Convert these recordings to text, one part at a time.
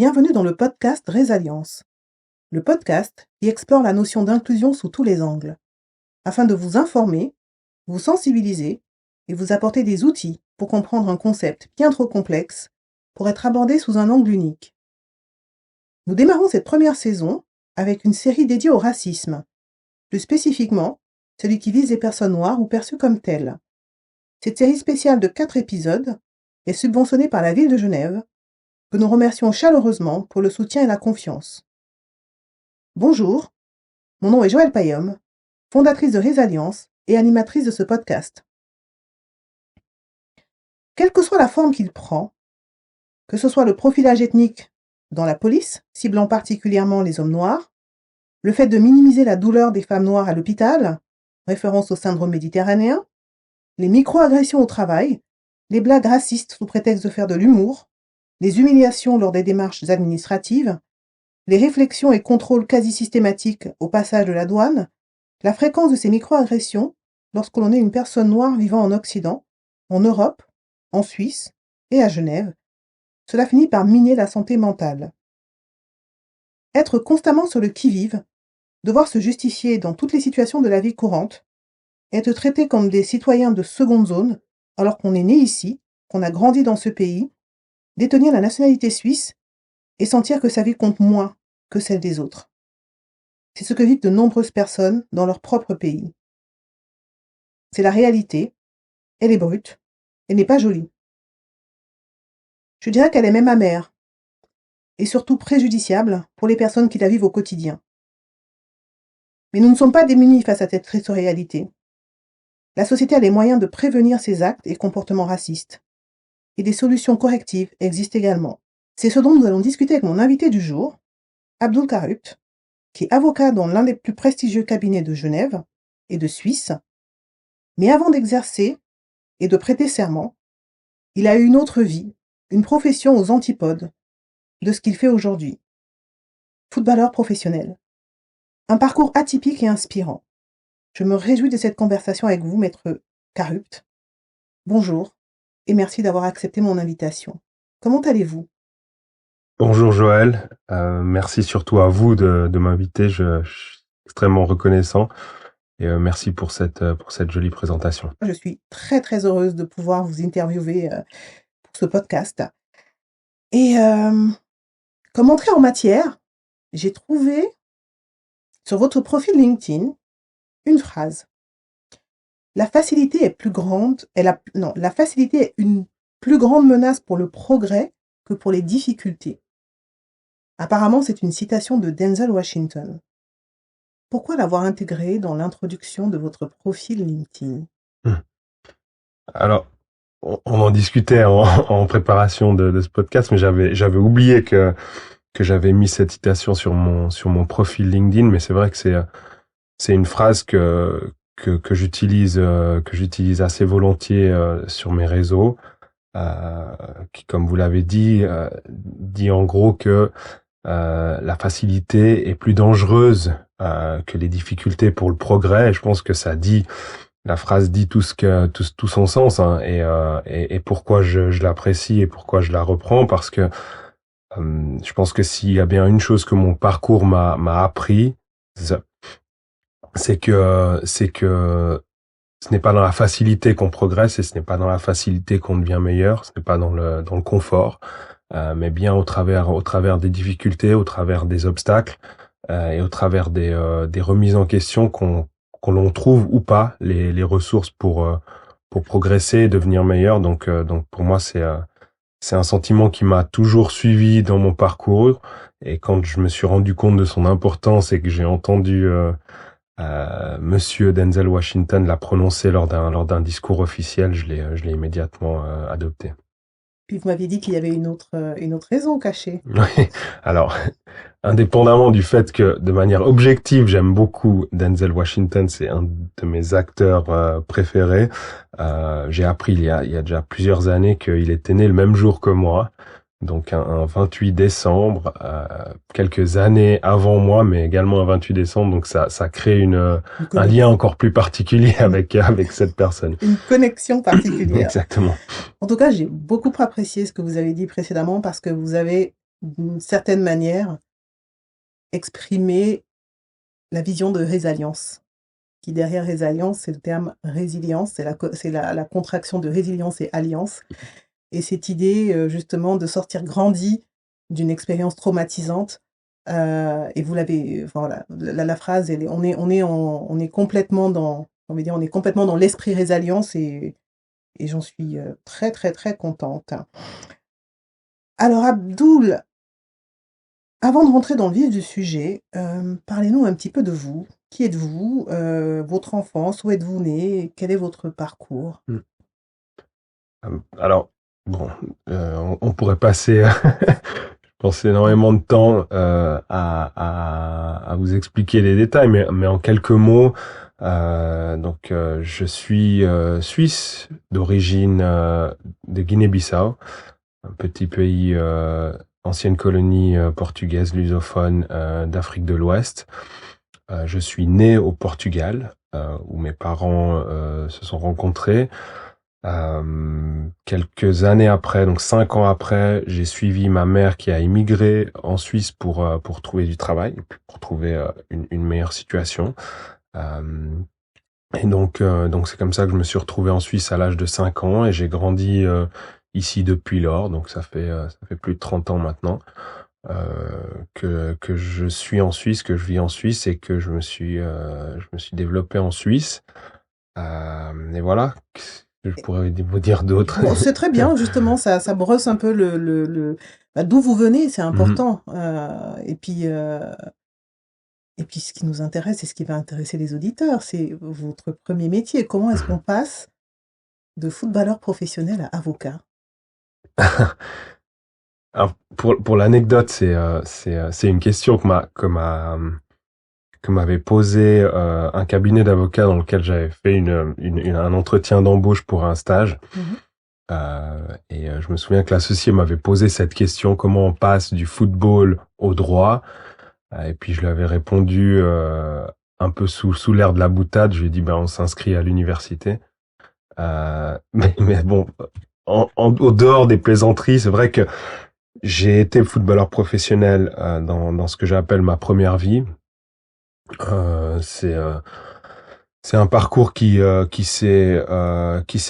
Bienvenue dans le podcast Résilience, le podcast qui explore la notion d'inclusion sous tous les angles, afin de vous informer, vous sensibiliser et vous apporter des outils pour comprendre un concept bien trop complexe pour être abordé sous un angle unique. Nous démarrons cette première saison avec une série dédiée au racisme, plus spécifiquement celui qui vise les personnes noires ou perçues comme telles. Cette série spéciale de 4 épisodes est subventionnée par la ville de Genève, que nous remercions chaleureusement pour le soutien et la confiance. Bonjour, mon nom est Joëlle Payom, fondatrice de Résilience et animatrice de ce podcast. Quelle que soit la forme qu'il prend, que ce soit le profilage ethnique dans la police, ciblant particulièrement les hommes noirs, le fait de minimiser la douleur des femmes noires à l'hôpital, référence au syndrome méditerranéen, les micro-agressions au travail, les blagues racistes sous prétexte de faire de l'humour, les humiliations lors des démarches administratives, les réflexions et contrôles quasi systématiques au passage de la douane, la fréquence de ces micro-agressions lorsque l'on est une personne noire vivant en Occident, en Europe, en Suisse et à Genève, cela finit par miner la santé mentale. Être constamment sur le qui-vive, devoir se justifier dans toutes les situations de la vie courante, être traité comme des citoyens de seconde zone alors qu'on est né ici, qu'on a grandi dans ce pays, détenir la nationalité suisse et sentir que sa vie compte moins que celle des autres. C'est ce que vivent de nombreuses personnes dans leur propre pays. C'est la réalité, elle est brute, elle n'est pas jolie. Je dirais qu'elle est même amère, et surtout préjudiciable pour les personnes qui la vivent au quotidien. Mais nous ne sommes pas démunis face à cette triste réalité. La société a les moyens de prévenir ces actes et comportements racistes. Et des solutions correctives existent également. C'est ce dont nous allons discuter avec mon invité du jour, Abdul Karupt, qui est avocat dans l'un des plus prestigieux cabinets de Genève et de Suisse. Mais avant d'exercer et de prêter serment, il a eu une autre vie, une profession aux antipodes de ce qu'il fait aujourd'hui. Footballeur professionnel. Un parcours atypique et inspirant. Je me réjouis de cette conversation avec vous, maître Karupt. Bonjour et merci d'avoir accepté mon invitation. Comment allez-vous ? Bonjour Joël, merci surtout à vous de m'inviter, je suis extrêmement reconnaissant et merci pour cette jolie présentation. Je suis très très heureuse de pouvoir vous interviewer pour ce podcast. Et comme entrée en matière, j'ai trouvé sur votre profil LinkedIn une phrase. La facilité est une plus grande menace pour le progrès que pour les difficultés. Apparemment, c'est une citation de Denzel Washington. Pourquoi l'avoir intégré dans l'introduction de votre profil LinkedIn ? Alors, on en discutait en préparation de ce podcast, mais j'avais oublié que j'avais mis cette citation sur mon profil LinkedIn, mais c'est vrai que c'est une phrase que j'utilise assez volontiers sur mes réseaux, qui, comme vous l'avez dit en gros que la facilité est plus dangereuse que les difficultés pour le progrès. Et je pense que la phrase dit tout son sens, hein, et pourquoi je l'apprécie et pourquoi je la reprends, parce que je pense que s'il y a bien une chose que mon parcours m'a appris, c'est que ce n'est pas dans la facilité qu'on progresse et ce n'est pas dans la facilité qu'on devient meilleur, ce n'est pas dans le confort, mais bien au travers des difficultés, au travers des obstacles et au travers des remises en question qu'on l'on trouve ou pas les ressources pour progresser et devenir meilleur. Donc pour moi c'est un sentiment qui m'a toujours suivi dans mon parcours, et quand je me suis rendu compte de son importance et que j'ai entendu Monsieur Denzel Washington l'a prononcé lors d'un discours officiel, je l'ai immédiatement adopté. Puis vous m'aviez dit qu'il y avait une autre raison cachée. Oui, alors, indépendamment du fait que, de manière objective, j'aime beaucoup Denzel Washington, c'est un de mes acteurs préférés, j'ai appris il y a déjà plusieurs années qu'il était né le même jour que moi, donc un 28 décembre, quelques années avant moi, mais également un 28 décembre, donc ça crée un lien encore plus particulier avec cette personne. Une connexion particulière. Exactement. En tout cas, j'ai beaucoup apprécié ce que vous avez dit précédemment, parce que vous avez d'une certaine manière, exprimer la vision de résilience. Qui derrière résilience, c'est le terme résilience, c'est la contraction de résilience et alliance. Et cette idée, justement, de sortir grandi d'une expérience traumatisante. Et vous l'avez, enfin, voilà, la phrase, on est complètement dans, on va dire, on est complètement dans l'esprit résilience et j'en suis très, très, très contente. Alors, Abdoul, avant de rentrer dans le vif du sujet, parlez-nous un petit peu de vous. Qui êtes-vous? Votre enfance? Où êtes-vous né? Quel est votre parcours? Alors, bon, on pourrait passer, je pense, énormément de temps à vous expliquer les détails, mais en quelques mots, donc je suis suisse d'origine de Guinée-Bissau, un petit pays, ancienne colonie portugaise lusophone d'Afrique de l'Ouest. Je suis né au Portugal, où mes parents se sont rencontrés. Quelques années après, donc 5 ans après, j'ai suivi ma mère qui a immigré en Suisse pour trouver du travail, pour trouver une meilleure situation. Euh, et donc c'est comme ça que je me suis retrouvé en Suisse à l'âge de 5 ans et j'ai grandi ici depuis lors. Donc ça fait plus de 30 ans maintenant que je suis en Suisse, que je vis en Suisse et que je me suis développé en Suisse. Et voilà, je pourrais vous dire d'autres. Bon, c'est très bien, justement, ça brosse un peu d'où vous venez, c'est Mhm. important. Et puis, ce qui nous intéresse et ce qui va intéresser les auditeurs, c'est votre premier métier. Comment est-ce qu'on passe de footballeur professionnel à avocat? Alors, pour l'anecdote, c'est une question que m'avait posé un cabinet d'avocats dans lequel j'avais fait un entretien d'embauche pour un stage. Mhm. Je me souviens que l'associé m'avait posé cette question, comment on passe du football au droit? Et puis je lui avais répondu un peu sous l'air de la boutade. Je lui ai dit, ben on s'inscrit à l'université. Mais bon, au dehors des plaisanteries, c'est vrai que j'ai été footballeur professionnel dans ce que j'appelle ma première vie. Euh, c'est euh, c'est un parcours qui s'est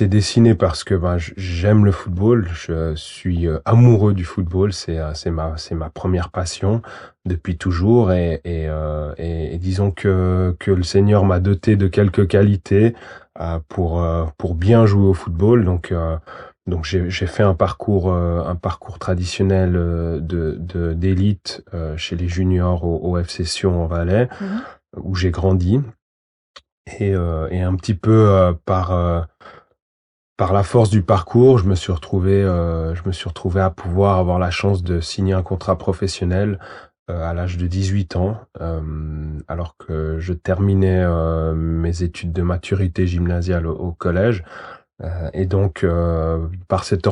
dessiné parce que ben, j'aime le football, je suis amoureux du football, c'est ma première passion depuis toujours et disons que le Seigneur m'a doté de quelques qualités pour bien jouer au football donc j'ai fait un parcours traditionnel de d'élite chez les juniors au FC Sion en Valais Mhm. où j'ai grandi et un petit peu par la force du parcours, je me suis retrouvé à pouvoir avoir la chance de signer un contrat professionnel à l'âge de 18 ans, alors que je terminais mes études de maturité gymnasiale au collège. Et donc, par cette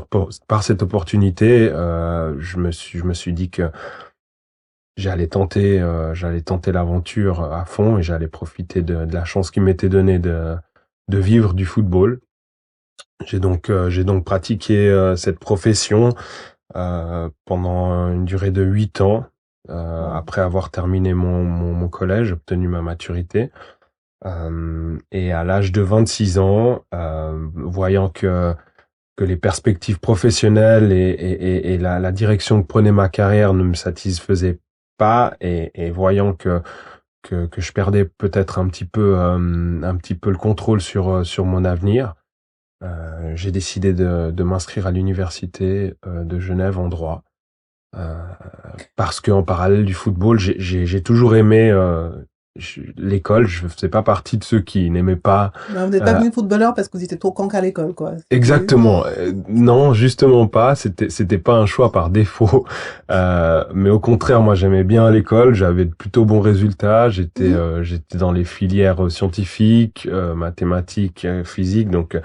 opportunité, je me suis dit que j'allais tenter l'aventure à fond et j'allais profiter de la chance qui m'était donnée de vivre du football. J'ai donc pratiqué cette profession pendant une durée de 8 ans Wow. après avoir terminé mon collège, obtenu ma maturité. Et à l'âge de 26 ans, voyant que les perspectives professionnelles et la direction que prenait ma carrière ne me satisfaisaient pas et voyant que je perdais peut-être un petit peu le contrôle sur mon avenir, j'ai décidé de m'inscrire à l'université de Genève en droit. Euh, Parce qu'en parallèle du football, j'ai toujours aimé l'école. Je faisais pas partie de ceux qui n'aimaient pas Ben, vous n'êtes pas euh, venu footballeur parce que vous étiez trop cancre à l'école, quoi. C'était... exactement. Non, justement pas. C'était pas un choix par défaut. Mais au contraire, moi, j'aimais bien l'école. J'avais de plutôt bons résultats. Mhm. J'étais dans les filières scientifiques, mathématiques, physiques. Donc,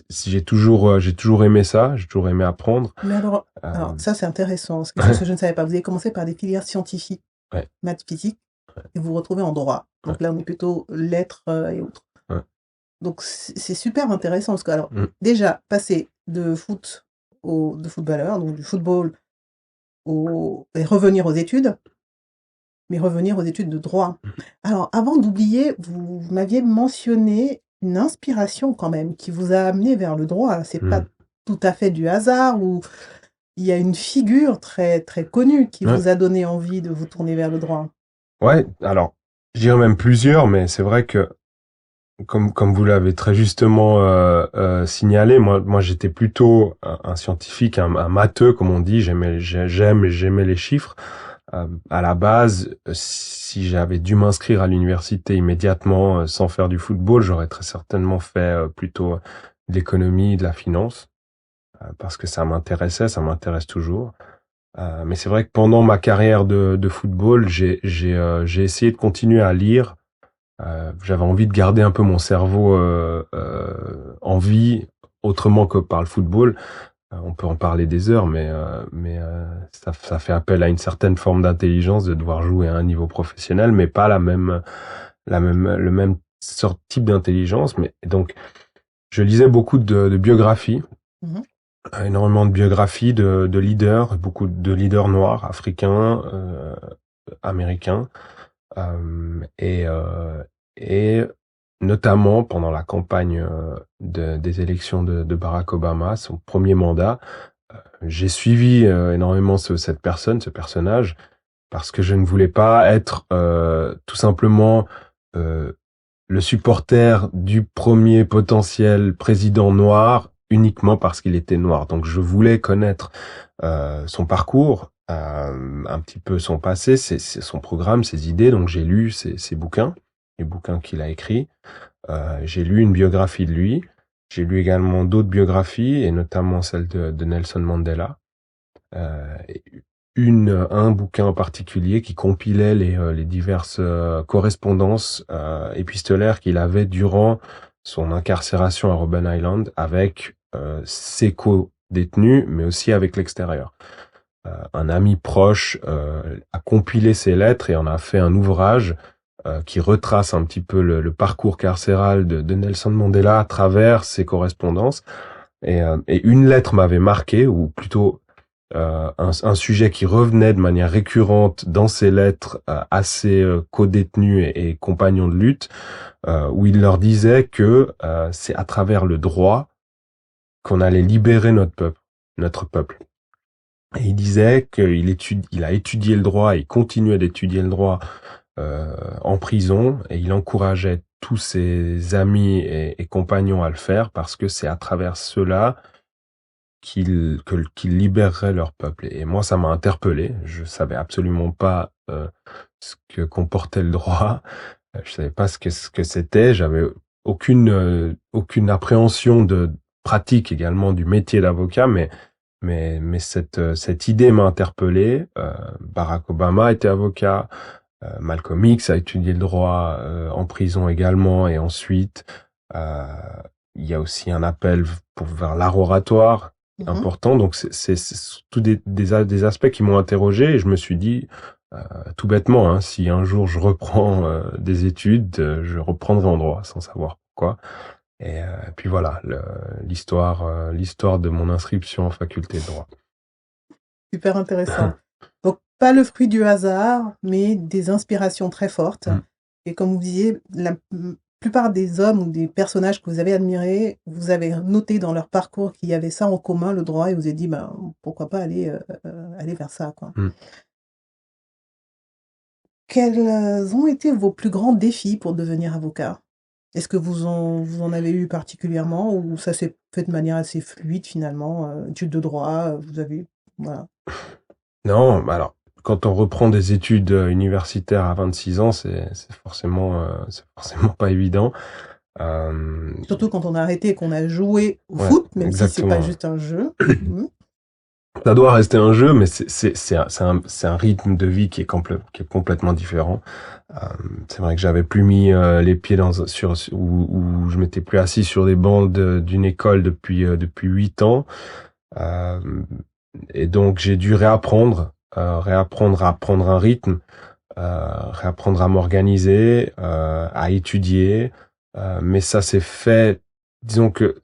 j'ai toujours aimé ça. J'ai toujours aimé apprendre. Mais alors, Euh, ça, c'est intéressant. C'est quelque chose que je ne savais pas. Vous avez commencé par des filières scientifiques, ouais, maths, physique, et vous vous retrouvez en droit. ouais, Donc là, on est plutôt lettres et autres. ouais. Donc, c'est super intéressant parce que, alors, Mm, déjà, passer de footballeur, donc du football et revenir aux études, mais revenir aux études de droit. Alors, avant d'oublier, vous m'aviez mentionné une inspiration quand même qui vous a amené vers le droit. C'est pas tout à fait du hasard, ou il y a une figure très, très connue qui vous a donné envie de vous tourner vers le droit. Ouais, alors, je dirais même plusieurs, mais c'est vrai que, comme vous l'avez très justement signalé, moi j'étais plutôt un scientifique, un matheux, comme on dit. J'aimais les chiffres. À la base, si j'avais dû m'inscrire à l'université immédiatement sans faire du football, j'aurais très certainement fait plutôt de l'économie, de la finance, parce que ça m'intéresse toujours. Mais c'est vrai que pendant ma carrière de football, j'ai essayé de continuer à lire. J'avais envie de garder un peu mon cerveau en vie, autrement que par le football. On peut en parler des heures, mais ça fait appel à une certaine forme d'intelligence de devoir jouer à un niveau professionnel, mais pas le même type d'intelligence. Mais donc, je lisais beaucoup de biographies, énormément de biographies de leaders, beaucoup de leaders noirs, africains, américains, et notamment pendant la campagne des élections de Barack Obama, son premier mandat. J'ai suivi énormément ce personnage, parce que je ne voulais pas être tout simplement le supporter du premier potentiel président noir uniquement parce qu'il était noir. Donc je voulais connaître son parcours, un petit peu son passé, son programme, ses idées. Donc j'ai lu ses bouquins, les bouquins qu'il a écrits. J'ai lu une biographie de lui. J'ai lu également d'autres biographies, et notamment celle de Nelson Mandela. Un bouquin en particulier qui compilait les diverses correspondances épistolaires qu'il avait durant son incarcération à Robben Island avec ses co-détenus, mais aussi avec l'extérieur. Un ami proche a compilé ces lettres et en a fait un ouvrage qui retrace un petit peu le parcours carcéral de Nelson Mandela à travers ses correspondances. Et une lettre m'avait marqué, ou plutôt un sujet qui revenait de manière récurrente dans ses lettres à ses co-détenus et compagnons de lutte, où il leur disait que c'est à travers le droit qu'on allait libérer notre peuple. Et il disait il a étudié le droit, et il continuait d'étudier le droit en prison, et il encourageait tous ses amis et compagnons à le faire, parce que c'est à travers cela qu'ils libéreraient leur peuple. Et moi, ça m'a interpellé. Je savais absolument pas ce que comportait le droit. Je savais pas ce que c'était. J'avais aucune appréhension de pratique également du métier d'avocat, mais cette idée m'a interpellé. Barack Obama était avocat. Malcolm X a étudié le droit en prison également, et ensuite il y a aussi un appel vers l'art oratoire important. Donc c'est tous des aspects qui m'ont interrogé, et je me suis dit tout bêtement, hein, si un jour je reprends des études, je reprendrai en droit sans savoir pourquoi. Et puis voilà, l'histoire de mon inscription en faculté de droit. Super intéressant. Donc, pas le fruit du hasard, mais des inspirations très fortes. Et comme vous disiez, la plupart des hommes ou des personnages que vous avez admirés, vous avez noté dans leur parcours qu'il y avait ça en commun, le droit, et vous avez dit, pourquoi pas aller vers ça, quoi. Quels ont été vos plus grands défis pour devenir avocat? Est-ce que vous en avez eu particulièrement, ou ça s'est fait de manière assez fluide finalement, études de droit, vous avez... Voilà. Non, alors, quand on reprend des études universitaires à 26 ans, c'est forcément pas évident. Surtout quand on a arrêté et qu'on a joué au foot, même si c'est pas juste un jeu. Ça doit rester un jeu, mais c'est un rythme de vie qui est complètement différent. C'est vrai que j'avais plus mis les pieds où je m'étais plus assis sur des bancs d'une école depuis 8 ans. Et donc j'ai dû réapprendre à prendre un rythme, réapprendre à m'organiser, à étudier. Mais ça s'est fait, disons que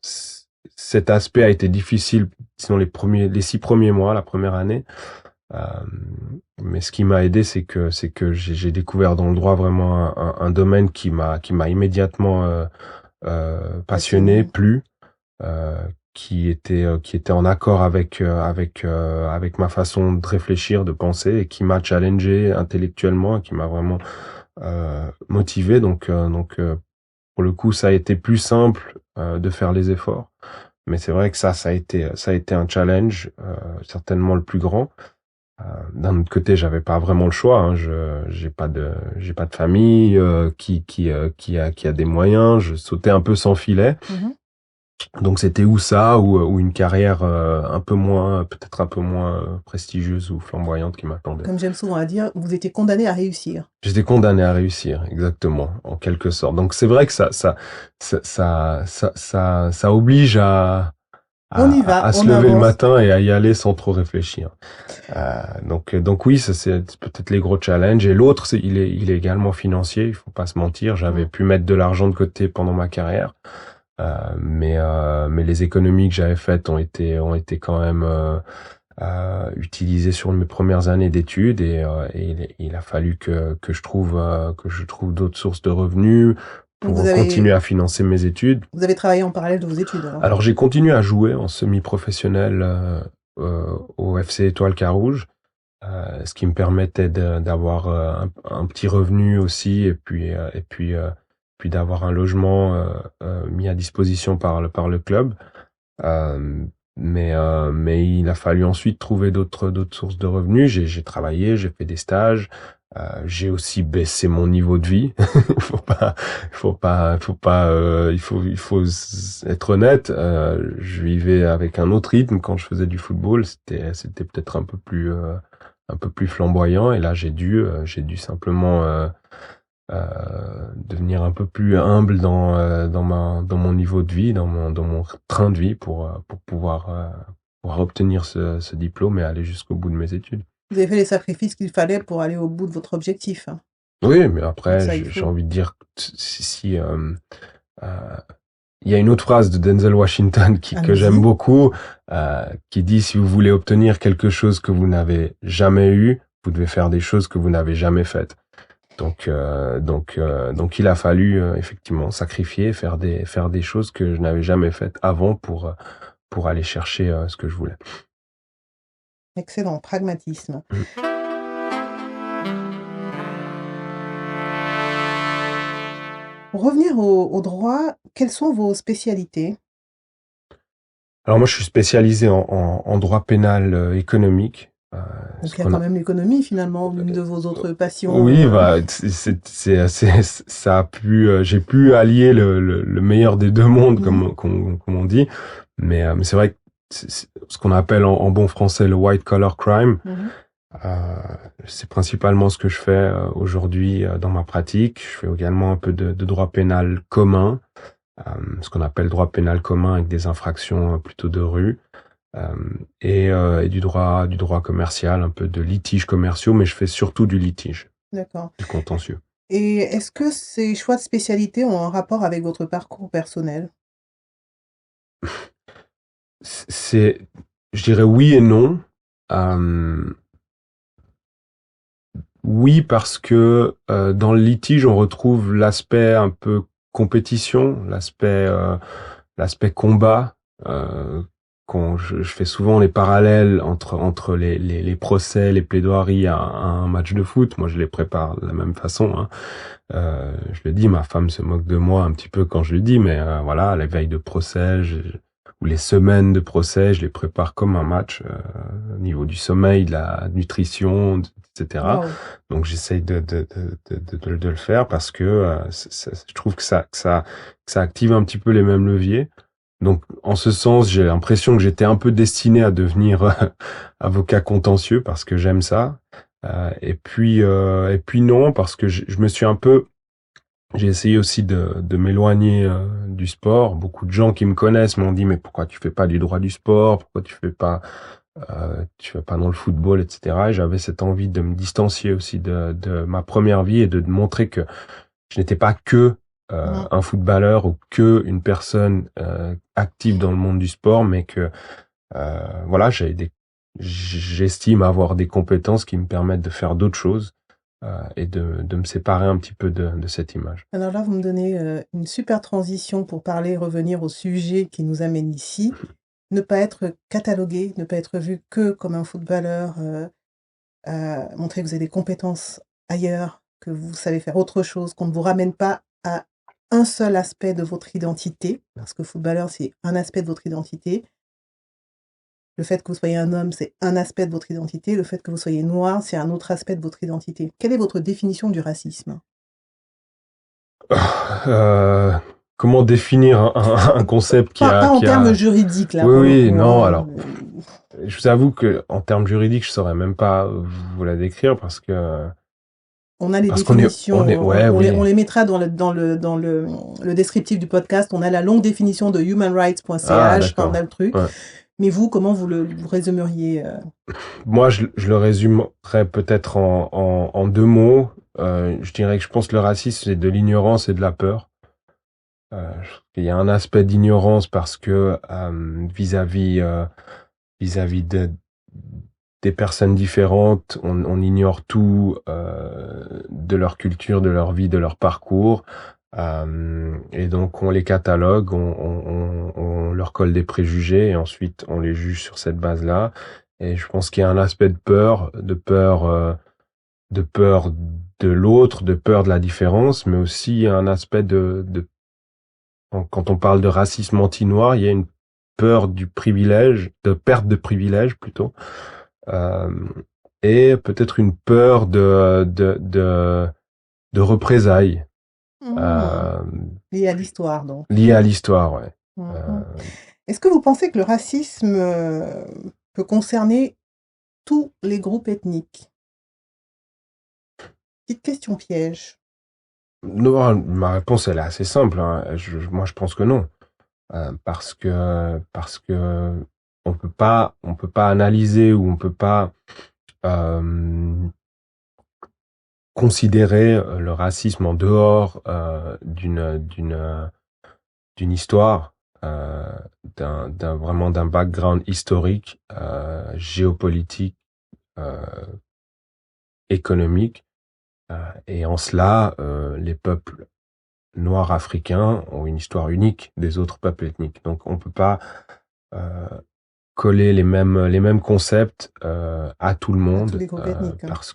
cet aspect a été difficile, disons les 6 premiers mois, la première année. Euh, mais ce qui m'a aidé, c'est que j'ai découvert dans le droit vraiment un domaine qui m'a immédiatement passionné, plu, euh, qui était en accord avec ma façon de réfléchir, de penser, et qui m'a challengé intellectuellement, et qui m'a vraiment motivé. Pour le coup, ça a été plus simple de faire les efforts. Mais c'est vrai que ça a été un challenge, certainement le plus grand. D'un autre côté, j'avais pas vraiment le choix. Hein. J'ai pas de famille qui a des moyens. Je sautais un peu sans filet. Donc c'était ou ça ou une carrière peut-être un peu moins prestigieuse ou flamboyante qui m'attendait. Comme j'aime souvent à dire, vous étiez condamné à réussir. J'étais condamné à réussir, exactement, en quelque sorte. Donc c'est vrai que ça oblige à se lever le matin et à y aller sans trop réfléchir. Donc oui, ça c'est peut-être les gros challenges. Et l'autre, il est également financier. Il faut pas se mentir. J'avais pu mettre de l'argent de côté pendant ma carrière, mais les économies que j'avais faites ont été quand même utilisées sur mes premières années d'études. Et il a fallu que je trouve d'autres sources de revenus pour continuer à financer mes études. Vous avez travaillé en parallèle de vos études, alors j'ai continué à jouer en semi-professionnel au FC Étoile Carouge, ce qui me permettait d'avoir un petit revenu aussi, et puis d'avoir un logement mis à disposition par le club. Mais il a fallu ensuite trouver d'autres sources de revenus. J'ai travaillé, j'ai fait des stages. J'ai aussi baissé mon niveau de vie. Il faut être honnête. Je vivais avec un autre rythme quand je faisais du football. C'était peut-être un peu plus flamboyant. Et là, j'ai dû simplement devenir un peu plus humble dans mon niveau de vie, dans mon train de vie pour pouvoir obtenir ce diplôme et aller jusqu'au bout de mes études. Vous avez fait les sacrifices qu'il fallait pour aller au bout de votre objectif. Oui, mais après, j'ai envie de dire, si il y a une autre phrase de Denzel Washington que j'aime beaucoup, qui dit: si vous voulez obtenir quelque chose que vous n'avez jamais eu, vous devez faire des choses que vous n'avez jamais faites. Donc il a fallu effectivement sacrifier, faire des choses que je n'avais jamais faites avant pour aller chercher ce que je voulais. Excellent, pragmatisme. Pour revenir au droit, quelles sont vos spécialités? Alors moi, je suis spécialisé en droit pénal économique. Donc il y a quand même l'économie finalement, l'une de vos autres passions. Oui, ça a pu, j'ai pu allier le meilleur des deux mondes, comme on dit. Mais c'est vrai que ce qu'on appelle en bon français le white collar crime. C'est principalement ce que je fais aujourd'hui dans ma pratique. Je fais également un peu de droit pénal commun, ce qu'on appelle droit pénal commun avec des infractions plutôt de rue, et du droit commercial, un peu de litiges commerciaux, mais je fais surtout du litige. D'accord. Du contentieux. Et est-ce que ces choix de spécialité ont un rapport avec votre parcours personnel? Je dirais oui et non. Oui, parce que dans le litige, on retrouve l'aspect un peu compétition, l'aspect combat. Je fais souvent les parallèles entre les procès, les plaidoiries à un match de foot. Moi, je les prépare de la même façon. Hein. Je le dis, ma femme se moque de moi un petit peu quand je le dis, mais voilà, les veilles de procès, ou les semaines de procès, je les prépare comme un match, au niveau du sommeil, de la nutrition, etc. Wow. Donc j'essaye de le faire parce que je trouve que ça active un petit peu les mêmes leviers. Donc en ce sens, j'ai l'impression que j'étais un peu destiné à devenir avocat contentieux parce que j'aime ça. Et puis non, parce que je me suis j'ai essayé aussi de m'éloigner du sport. Beaucoup de gens qui me connaissent m'ont dit: mais pourquoi tu fais pas du droit du sport? Pourquoi tu fais pas dans le football, etc. Et j'avais cette envie de me distancier aussi de ma première vie et de montrer que je n'étais pas que un footballeur ou que une personne active dans le monde du sport, mais que voilà, j'avais j'estime avoir des compétences qui me permettent de faire d'autres choses et de me séparer un petit peu de cette image. Alors là, vous me donnez une super transition pour revenir au sujet qui nous amène ici. Ne pas être catalogué, ne pas être vu que comme un footballeur, montrer que vous avez des compétences ailleurs, que vous savez faire autre chose, qu'on ne vous ramène pas à un seul aspect de votre identité, parce que footballeur, c'est un aspect de votre identité. Le fait que vous soyez un homme, c'est un aspect de votre identité. Le fait que vous soyez noir, c'est un autre aspect de votre identité. Quelle est votre définition du racisme? Comment définir un concept Pas en termes juridiques, là. Oui, non, alors, je vous avoue que en termes juridiques, je saurais même pas vous la décrire parce que... On a les définitions, on les mettra dans le descriptif du podcast. On a la longue définition de humanrights.ch, on a le truc. Ouais. Mais vous, comment vous résumeriez Moi, je le résumerais peut-être en deux mots. Je dirais que je pense que le racisme, c'est de l'ignorance et de la peur. Il y a un aspect d'ignorance parce que vis-à-vis des personnes différentes, on ignore tout de leur culture, de leur vie, de leur parcours. Et donc on les catalogue, on leur colle des préjugés et ensuite on les juge sur cette base-là. Et je pense qu'il y a un aspect de peur de l'autre, de peur de la différence, mais aussi un aspect quand on parle de racisme anti-noir, il y a une peur du privilège, de perte de privilège plutôt, et peut-être une peur de représailles. Lié à l'histoire, donc. Lié à l'histoire, ouais. Est-ce que vous pensez que le racisme peut concerner tous les groupes ethniques? Petite question piège. Non, ma réponse elle est assez simple. Hein. Moi, je pense que non, parce que on peut pas analyser ou on peut pas considérer le racisme en dehors d'une histoire, vraiment d'un background historique, géopolitique, économique. Et en cela, les peuples noirs africains ont une histoire unique des autres peuples ethniques. Donc on peut pas coller les mêmes concepts à tout le monde, à tous les groupes ethniques, parce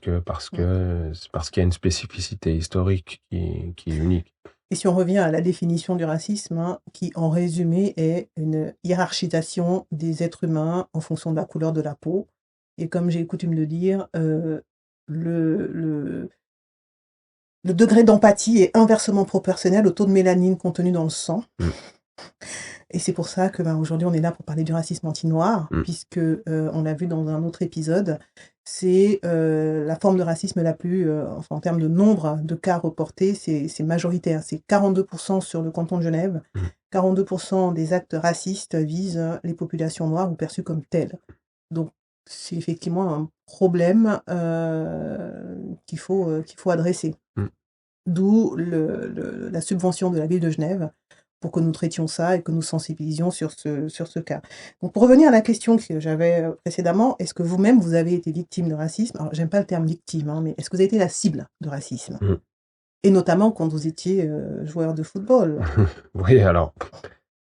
qu'il y a une spécificité historique qui est unique. Et si on revient à la définition du racisme, qui en résumé est une hiérarchisation des êtres humains en fonction de la couleur de la peau. Et comme j'ai coutume de dire, le degré d'empathie est inversement proportionnel au taux de mélanine contenu dans le sang. Et c'est pour ça que aujourd'hui on est là pour parler du racisme anti-noir, puisque on l'a vu dans un autre épisode, c'est la forme de racisme la plus, en termes de nombre de cas reportés, c'est majoritaire. C'est 42% sur le canton de Genève. 42% des actes racistes visent les populations noires ou perçues comme telles. Donc c'est effectivement un problème qu'il faut adresser. D'où la subvention de la ville de Genève pour que nous traitions ça et que nous sensibilisions sur ce cas. Donc pour revenir à la question que j'avais précédemment, est-ce que vous-même vous avez été victime de racisme? Alors j'aime pas le terme victime, mais est-ce que vous avez été la cible de racisme? Et notamment quand vous étiez joueur de football. Oui, alors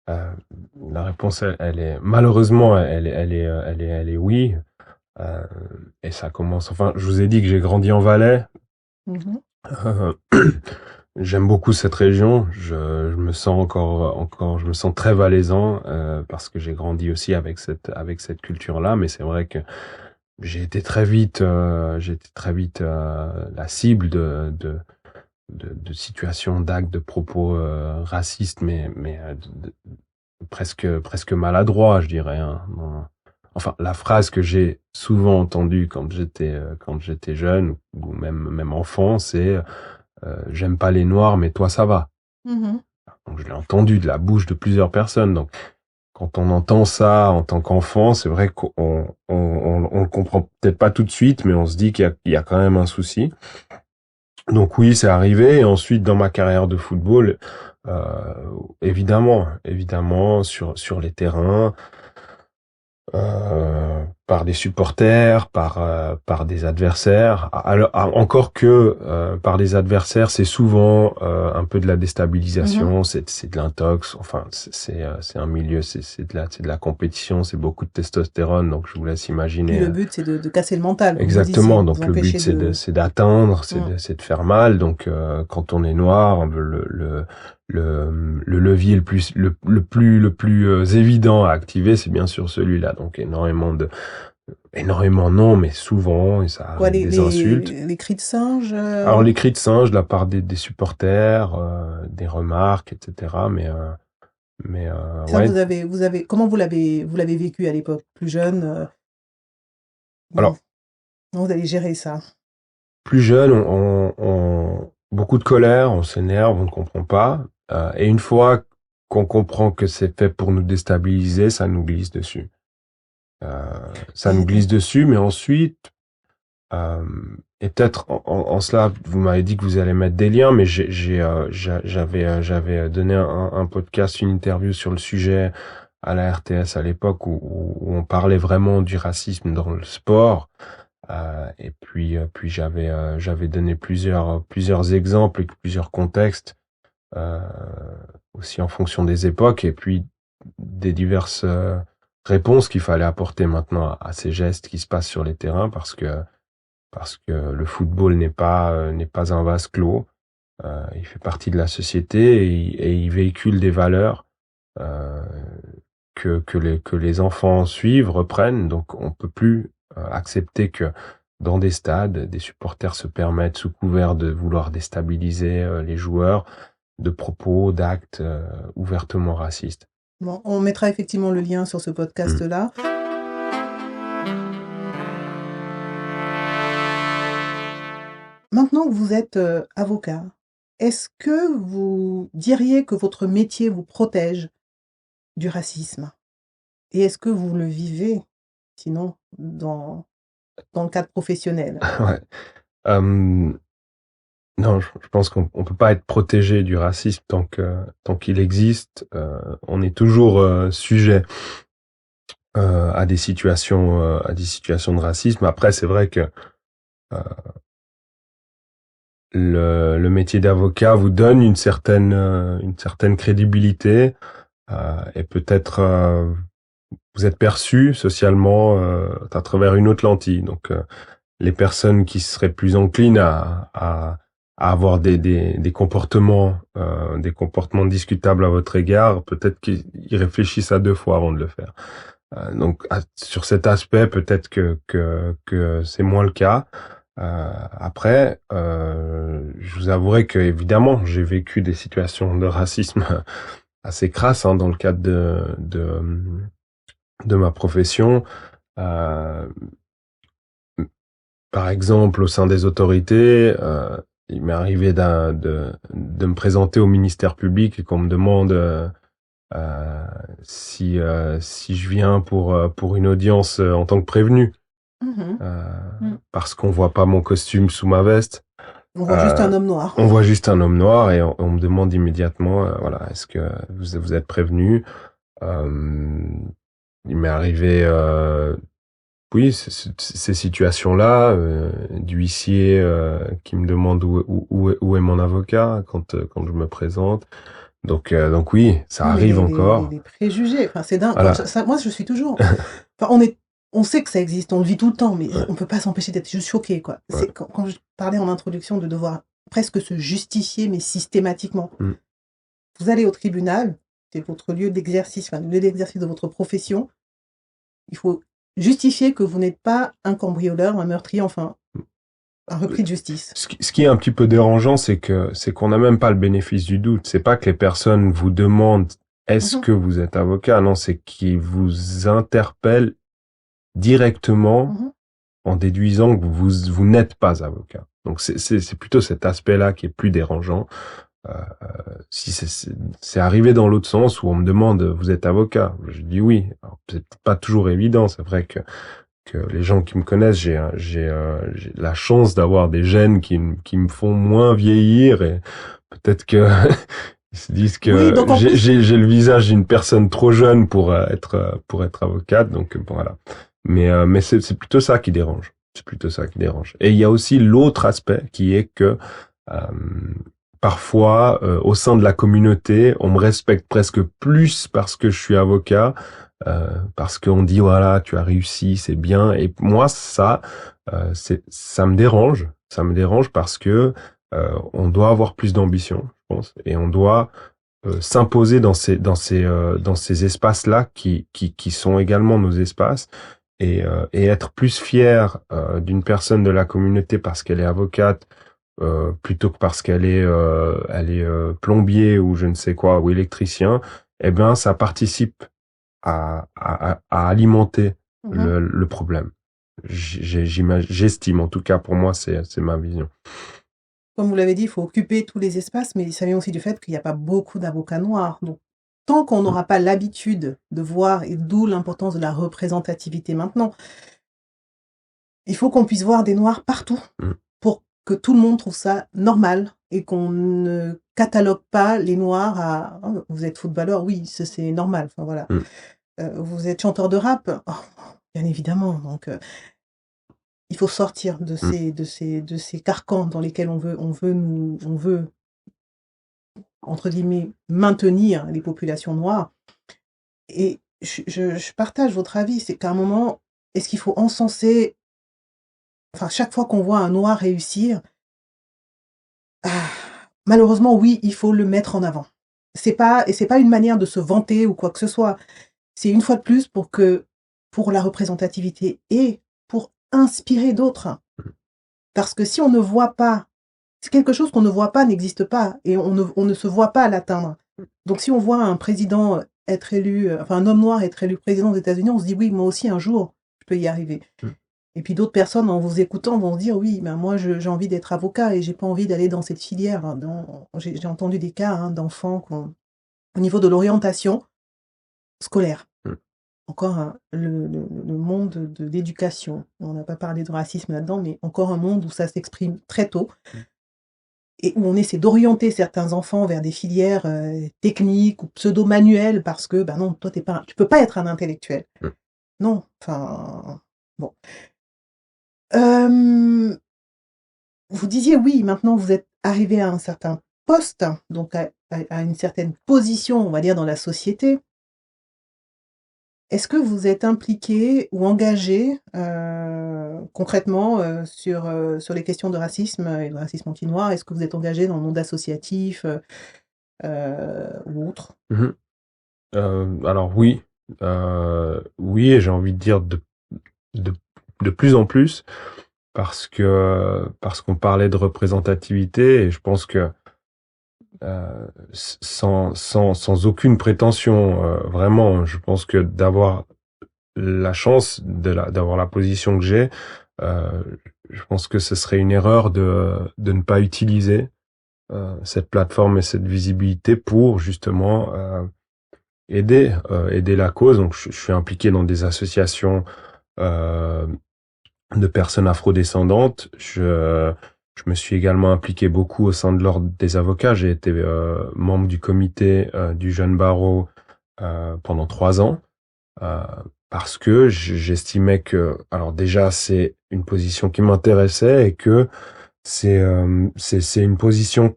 la réponse elle est malheureusement elle est oui. Et ça commence. Enfin, je vous ai dit que j'ai grandi en Valais. J'aime beaucoup cette région. Je me sens je me sens très valaisan parce que j'ai grandi aussi avec cette culture-là. Mais c'est vrai que j'ai été très vite la cible de situations, d'actes, de propos racistes, mais presque maladroits, je dirais. Hein. Enfin, la phrase que j'ai souvent entendue quand j'étais jeune ou même enfant, c'est j'aime pas les noirs, mais toi ça va. Donc je l'ai entendu de la bouche de plusieurs personnes. Donc quand on entend ça en tant qu'enfant, c'est vrai qu'on le comprend peut-être pas tout de suite, mais on se dit qu'il y a quand même un souci. Donc oui, c'est arrivé. Et ensuite, dans ma carrière de football, évidemment, sur les terrains, par des supporters, par des adversaires. Alors encore que par des adversaires, c'est souvent un peu de la déstabilisation, c'est de l'intox. Enfin, c'est un milieu, c'est de la compétition, c'est beaucoup de testostérone. Donc je vous laisse imaginer. Puis le but c'est de casser le mental. Comme Exactement. vous disiez, Donc le but c'est d'atteindre, c'est de faire mal. Donc quand on est noir, le levier le plus évident à activer, c'est bien sûr celui-là. Donc énormément non, mais souvent, et ça arrive des insultes. Les cris de singe. Alors les cris de singe de la part des supporters, des remarques, etc. Ça, ouais. comment vous l'avez vécu à l'époque, plus jeune. Alors, comment vous allez gérer ça? Plus jeune, on beaucoup de colère, on s'énerve, on ne comprend pas. Et une fois qu'on comprend que c'est fait pour nous déstabiliser, ça nous glisse dessus. Nous glisse dessus, mais ensuite, et peut-être en cela, vous m'avez dit que vous allez mettre des liens, mais j'avais donné un podcast, une interview sur le sujet à la RTS à l'époque où on parlait vraiment du racisme dans le sport. Et puis j'avais donné plusieurs exemples et plusieurs contextes, aussi en fonction des époques, et puis des diverses réponses qu'il fallait apporter maintenant à ces gestes qui se passent sur les terrains, parce que le football n'est pas un vase clos. Il fait partie de la société et il véhicule des valeurs que les enfants suivent, reprennent. Donc on peut plus accepter que dans des stades, des supporters se permettent, sous couvert de vouloir déstabiliser les joueurs, de propos, d'actes ouvertement racistes. Bon, on mettra effectivement le lien sur ce podcast-là. Maintenant que vous êtes avocat, est-ce que vous diriez que votre métier vous protège du racisme? Et est-ce que vous le vivez, sinon, dans le cadre professionnel? Ouais. Non, je pense qu'on peut pas être protégé du racisme tant qu'il existe. On est toujours sujet à des situations de racisme. Après, c'est vrai que le métier d'avocat vous donne une certaine crédibilité, et peut-être vous êtes perçu socialement à travers une autre lentille. Donc les personnes qui seraient plus enclines à avoir des comportements discutables à votre égard, peut-être qu'ils réfléchissent à deux fois avant de le faire. Donc sur cet aspect, peut-être que c'est moins le cas. Après, je vous avouerai que évidemment, j'ai vécu des situations de racisme assez crasses dans le cadre de ma profession. Par exemple, au sein des autorités, il m'est arrivé de me présenter au ministère public et qu'on me demande si je viens pour une audience en tant que prévenu, parce qu'on voit pas mon costume sous ma veste. On voit juste un homme noir. On voit juste un homme noir et on me demande immédiatement, voilà, est-ce que vous êtes prévenu? Il m'est arrivé oui, ces situations-là, d'huissier qui me demande où est mon avocat quand je me présente. Donc oui, ça arrive encore. Les préjugés, enfin c'est dingue. Voilà. Moi, je suis toujours. Enfin, on sait que ça existe, on le vit tout le temps, mais on peut pas s'empêcher d'être juste choqué, quoi. Ouais. C'est quand je parlais en introduction de devoir presque se justifier, mais systématiquement. Vous allez au tribunal, c'est votre lieu d'exercice, enfin, le lieu d'exercice de votre profession. Il faut justifier que vous n'êtes pas un cambrioleur, un meurtrier, enfin, un repris de justice. Ce qui est un petit peu dérangeant, c'est qu'on n'a même pas le bénéfice du doute. C'est pas que les personnes vous demandent est-ce que vous êtes avocat, non, c'est qu'ils vous interpellent directement en déduisant que vous n'êtes pas avocat. Donc c'est plutôt cet aspect-là qui est plus dérangeant. Si c'est arrivé dans l'autre sens où on me demande vous êtes avocat, je dis oui. C'est pas toujours évident, c'est vrai que les gens qui me connaissent, j'ai la chance d'avoir des gènes qui me font moins vieillir, et peut-être que Ils se disent Oui, que donc en plus, j'ai le visage d'une personne trop jeune pour être avocate, donc bon, voilà. Mais c'est plutôt ça qui dérange. C'est plutôt ça qui dérange. Et il y a aussi l'autre aspect qui est que euh, parfois au sein de la communauté, on me respecte presque plus parce que je suis avocat, parce qu'on dit voilà, tu as réussi, c'est bien. Et moi, ça me dérange. Ça me dérange parce que on doit avoir plus d'ambition, je pense, et on doit s'imposer dans ces espaces-là qui sont également nos espaces et être plus fier d'une personne de la communauté parce qu'elle est avocate plutôt que parce elle est plombier ou je ne sais quoi ou électricien, eh ben ça participe à alimenter mhm. le problème. J'estime, en tout cas pour moi, c'est ma vision. Comme vous l'avez dit, il faut occuper tous les espaces, mais ça vient aussi du fait qu'il n'y a pas beaucoup d'avocats noirs. Donc, tant qu'on Mm, n'aura pas l'habitude de voir, et d'où l'importance de la représentativité maintenant, il faut qu'on puisse voir des noirs partout mm, pour que tout le monde trouve ça normal et qu'on ne catalogue pas les noirs à oh, vous êtes footballeur, oui, c'est normal. Enfin voilà. mm, Vous êtes chanteur de rap, oh, bien évidemment. Donc il faut sortir mm, de ces carcans dans lesquels on veut entre guillemets maintenir les populations noires. Et je partage votre avis, c'est qu'à un moment, est-ce qu'il faut encenser, enfin chaque fois qu'on voit un noir réussir, ah, malheureusement oui, il faut le mettre en avant. C'est pas une manière de se vanter ou quoi que ce soit. C'est une fois de plus pour la représentativité et pour inspirer d'autres. Parce que si on ne voit pas, c'est quelque chose qu'on ne voit pas n'existe pas et on ne se voit pas l'atteindre. Donc si on voit un président être élu, enfin un homme noir être élu président des États-Unis, on se dit oui, moi aussi un jour, je peux y arriver. mm. Et puis d'autres personnes, en vous écoutant, vont se dire oui, ben moi j'ai envie d'être avocat et j'ai pas envie d'aller dans cette filière. J'ai entendu des cas hein, d'enfants au niveau de l'orientation scolaire. Mm. Encore le monde de l'éducation. On n'a pas parlé de racisme là-dedans, mais encore un monde où ça s'exprime très tôt et où on essaie d'orienter certains enfants vers des filières techniques ou pseudo-manuelles parce que, ben non, toi, tu peux pas être un intellectuel. Mm. Non, enfin, bon. Euh, vous disiez oui, maintenant vous êtes arrivé à un certain poste, donc à une certaine position, on va dire, dans la société. Est-ce que vous êtes impliqué ou engagé concrètement sur les questions de racisme et de racisme anti-noir? Est-ce que vous êtes engagé dans le monde associatif ou autre? Mhm. Alors oui, oui, et j'ai envie de dire de, de plus en plus parce qu'on parlait de représentativité et je pense que sans aucune prétention, vraiment, je pense que d'avoir la chance d'avoir la position que j'ai, euh, je pense que ce serait une erreur de ne pas utiliser cette plateforme et cette visibilité pour justement aider la cause. Donc, je suis impliqué dans des associations euh, de personnes afrodescendantes. Je me suis également impliqué beaucoup au sein de l'Ordre des avocats. J'ai été membre du comité du jeune barreau pendant 3 ans euh, parce que j'estimais que, alors déjà, c'est une position qui m'intéressait et que c'est une position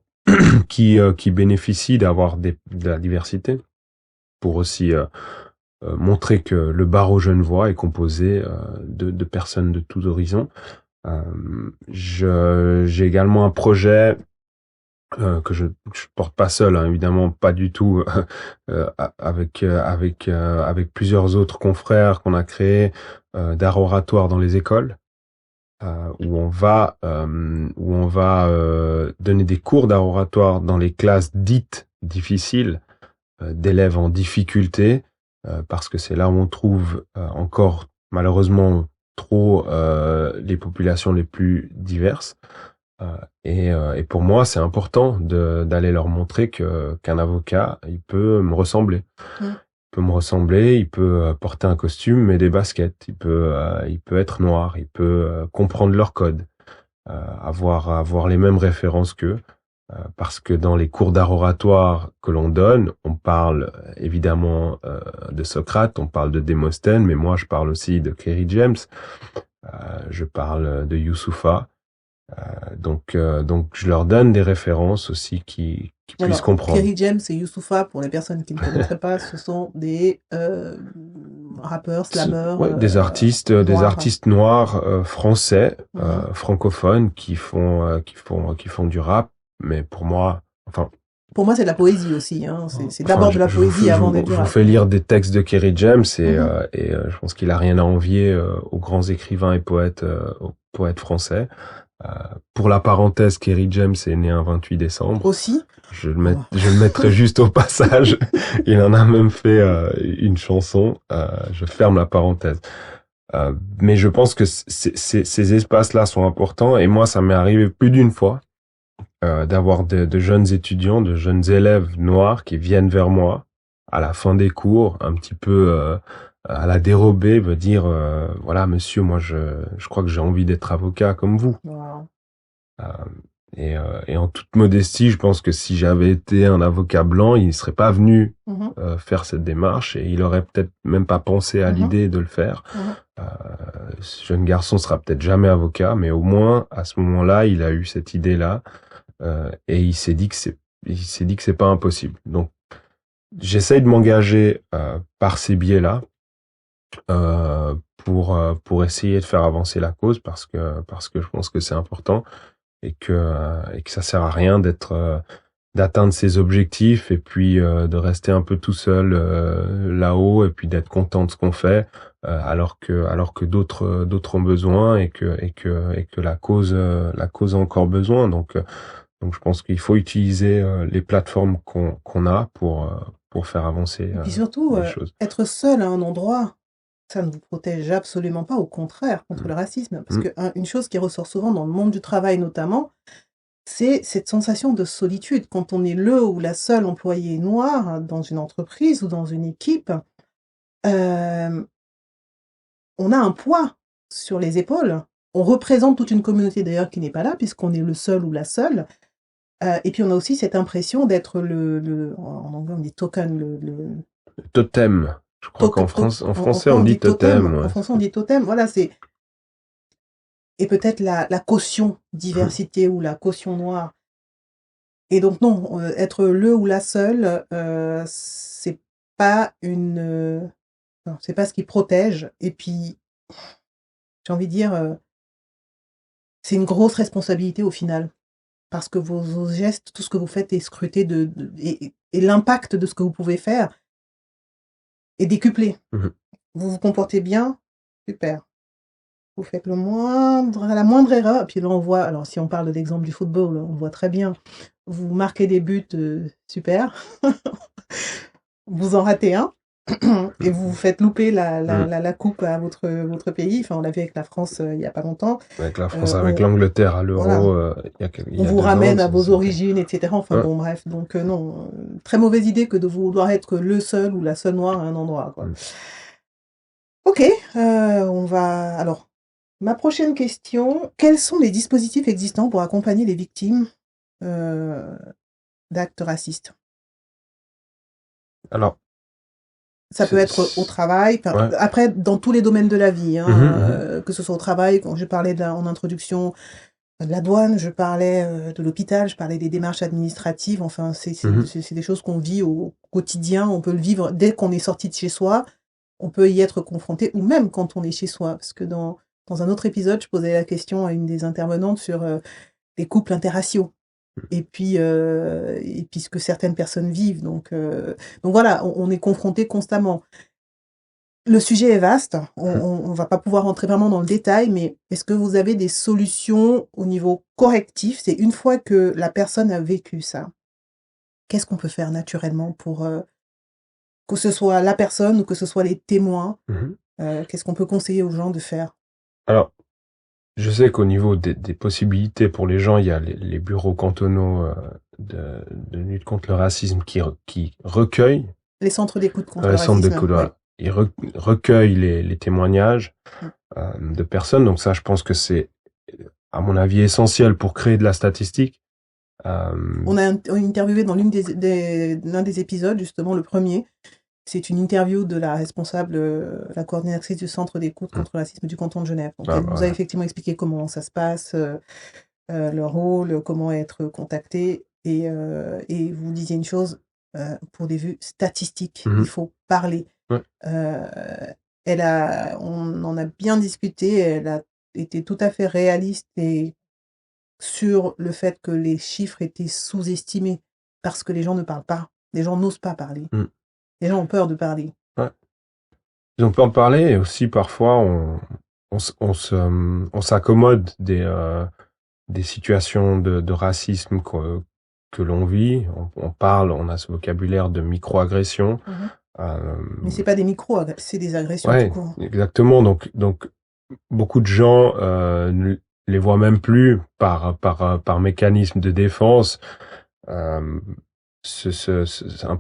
qui bénéficie d'avoir de la diversité pour aussi montrer que le barreau genevois est composé de personnes de tous horizons. J'ai également un projet que je porte pas seul, hein, évidemment, pas du tout, avec plusieurs autres confrères qu'on a créé d'art oratoire dans les écoles, où on va donner des cours d'art oratoire dans les classes dites difficiles d'élèves en difficulté, parce que c'est là où on trouve encore malheureusement trop les populations les plus diverses. Et pour moi, c'est important d'aller leur montrer qu'un avocat, il peut me ressembler. Mm. Il peut me ressembler, il peut porter un costume et des baskets, il peut être noir, il peut comprendre leur code, avoir les mêmes références qu'eux. parce que dans les cours d'art oratoire que l'on donne, on parle évidemment de Socrate, on parle de Démosthène, mais moi je parle aussi de Kerry James, je parle de Youssoupha. Donc je leur donne des références aussi qui puissent comprendre. Kerry James et Youssoupha, pour les personnes qui ne connaîtraient pas, ce sont des rappeurs, slammers, ouais, des artistes noirs français, francophones qui font du rap, mais pour moi, c'est de la poésie aussi. Hein. C'est d'abord de la poésie avant d'être du rap. Je vous fais lire des textes de Kerry James et je pense qu'il a rien à envier aux grands écrivains et poètes français. Pour la parenthèse, Kerry James est né un 28 décembre. Aussi. Je le mettrai juste au passage. Il en a même fait une chanson. Je ferme la parenthèse. Mais je pense que ces espaces-là sont importants. Et moi, ça m'est arrivé plus d'une fois d'avoir de jeunes étudiants, de jeunes élèves noirs qui viennent vers moi à la fin des cours, un petit peu à la dérobée, me dire voilà monsieur, moi je crois que j'ai envie d'être avocat comme vous. Wow. Et en toute modestie, je pense que si j'avais été un avocat blanc, il ne serait pas venu faire cette démarche et il aurait peut-être même pas pensé à l'idée de le faire. Ce jeune garçon sera peut-être jamais avocat, mais au moins à ce moment-là, il a eu cette idée-là et il s'est dit que c'est pas impossible. Donc j'essaye de m'engager par ces biais-là pour essayer de faire avancer la cause parce que je pense que c'est important. Et que ça sert à rien d'atteindre ses objectifs et puis de rester un peu tout seul là-haut et puis d'être content de ce qu'on fait alors que d'autres ont besoin et que la cause a encore besoin. Donc je pense qu'il faut utiliser les plateformes qu'on a pour faire avancer et puis surtout les choses. Être seul à un endroit, ça ne vous protège absolument pas, au contraire, contre le racisme. Parce qu'une chose qui ressort souvent dans le monde du travail notamment, c'est cette sensation de solitude. Quand on est le ou la seule employée noire dans une entreprise ou dans une équipe, on a un poids sur les épaules. On représente toute une communauté d'ailleurs qui n'est pas là, puisqu'on est le seul ou la seule. Et puis on a aussi cette impression d'être en anglais on dit token, le totem. Je crois qu'en français, on dit totem. En français, on dit totem. Voilà, c'est... Et peut-être la caution diversité ou la caution noire. Et donc, non, être le ou la seule, c'est pas c'est pas ce qui protège. Et puis, j'ai envie de dire, c'est une grosse responsabilité au final. Parce que vos gestes, tout ce que vous faites est scruté et l'impact de ce que vous pouvez faire est décuplé. Vous vous comportez bien, super. Vous faites la moindre erreur, et puis là on voit, alors si on parle de l'exemple du football, on voit très bien, vous marquez des buts, super, vous en ratez un, et vous vous faites louper la coupe à votre pays, enfin on l'a vu avec la France il n'y a pas longtemps. Avec la France, avec l'Angleterre à l'Euro, voilà. On vous ramène à vos origines, etc. Enfin bon, bref, donc non, très mauvaise idée que de vouloir être le seul ou la seule noire à un endroit, quoi. Ok, on va... Alors, ma prochaine question, quels sont les dispositifs existants pour accompagner les victimes d'actes racistes? Alors, ça peut être au travail, après, dans tous les domaines de la vie, que ce soit au travail, quand je parlais en introduction de la douane, je parlais de l'hôpital, je parlais des démarches administratives, enfin, c'est des choses qu'on vit au quotidien, on peut le vivre dès qu'on est sorti de chez soi, on peut y être confronté, ou même quand on est chez soi, parce que dans un autre épisode, je posais la question à une des intervenantes sur les couples interraciaux. Et puis ce que certaines personnes vivent. Donc voilà, on est confronté constamment. Le sujet est vaste, on va pas pouvoir rentrer vraiment dans le détail, mais est-ce que vous avez des solutions au niveau correctif? C'est une fois que la personne a vécu ça, qu'est-ce qu'on peut faire naturellement pour que ce soit la personne ou que ce soit les témoins? Qu'est-ce qu'on peut conseiller aux gens de faire? Alors, je sais qu'au niveau des possibilités pour les gens, il y a les bureaux cantonaux de lutte contre le racisme qui recueillent les centres d'écoute contre le racisme. Ils recueillent les témoignages de personnes. Donc ça, je pense que c'est, à mon avis, essentiel pour créer de la statistique. On a interviewé dans l'un des épisodes, justement, le premier. C'est une interview de la responsable, la coordinatrice du Centre d'écoute contre le racisme du canton de Genève. Donc, elle nous a effectivement expliqué comment ça se passe, leur rôle, comment être contacté. Et vous disiez une chose, pour des vues statistiques, il faut parler. On en a bien discuté, elle a été tout à fait réaliste et sur le fait que les chiffres étaient sous-estimés parce que les gens ne parlent pas. Les gens n'osent pas parler. Les gens ont peur de parler. Ils ont peur de parler et aussi parfois on s'accommode des situations de racisme que l'on vit. On parle, on a ce vocabulaire de micro-agression. Mais c'est pas des micros, c'est des agressions tout court. Exactement. Donc beaucoup de gens ne les voient même plus par mécanisme de défense. Un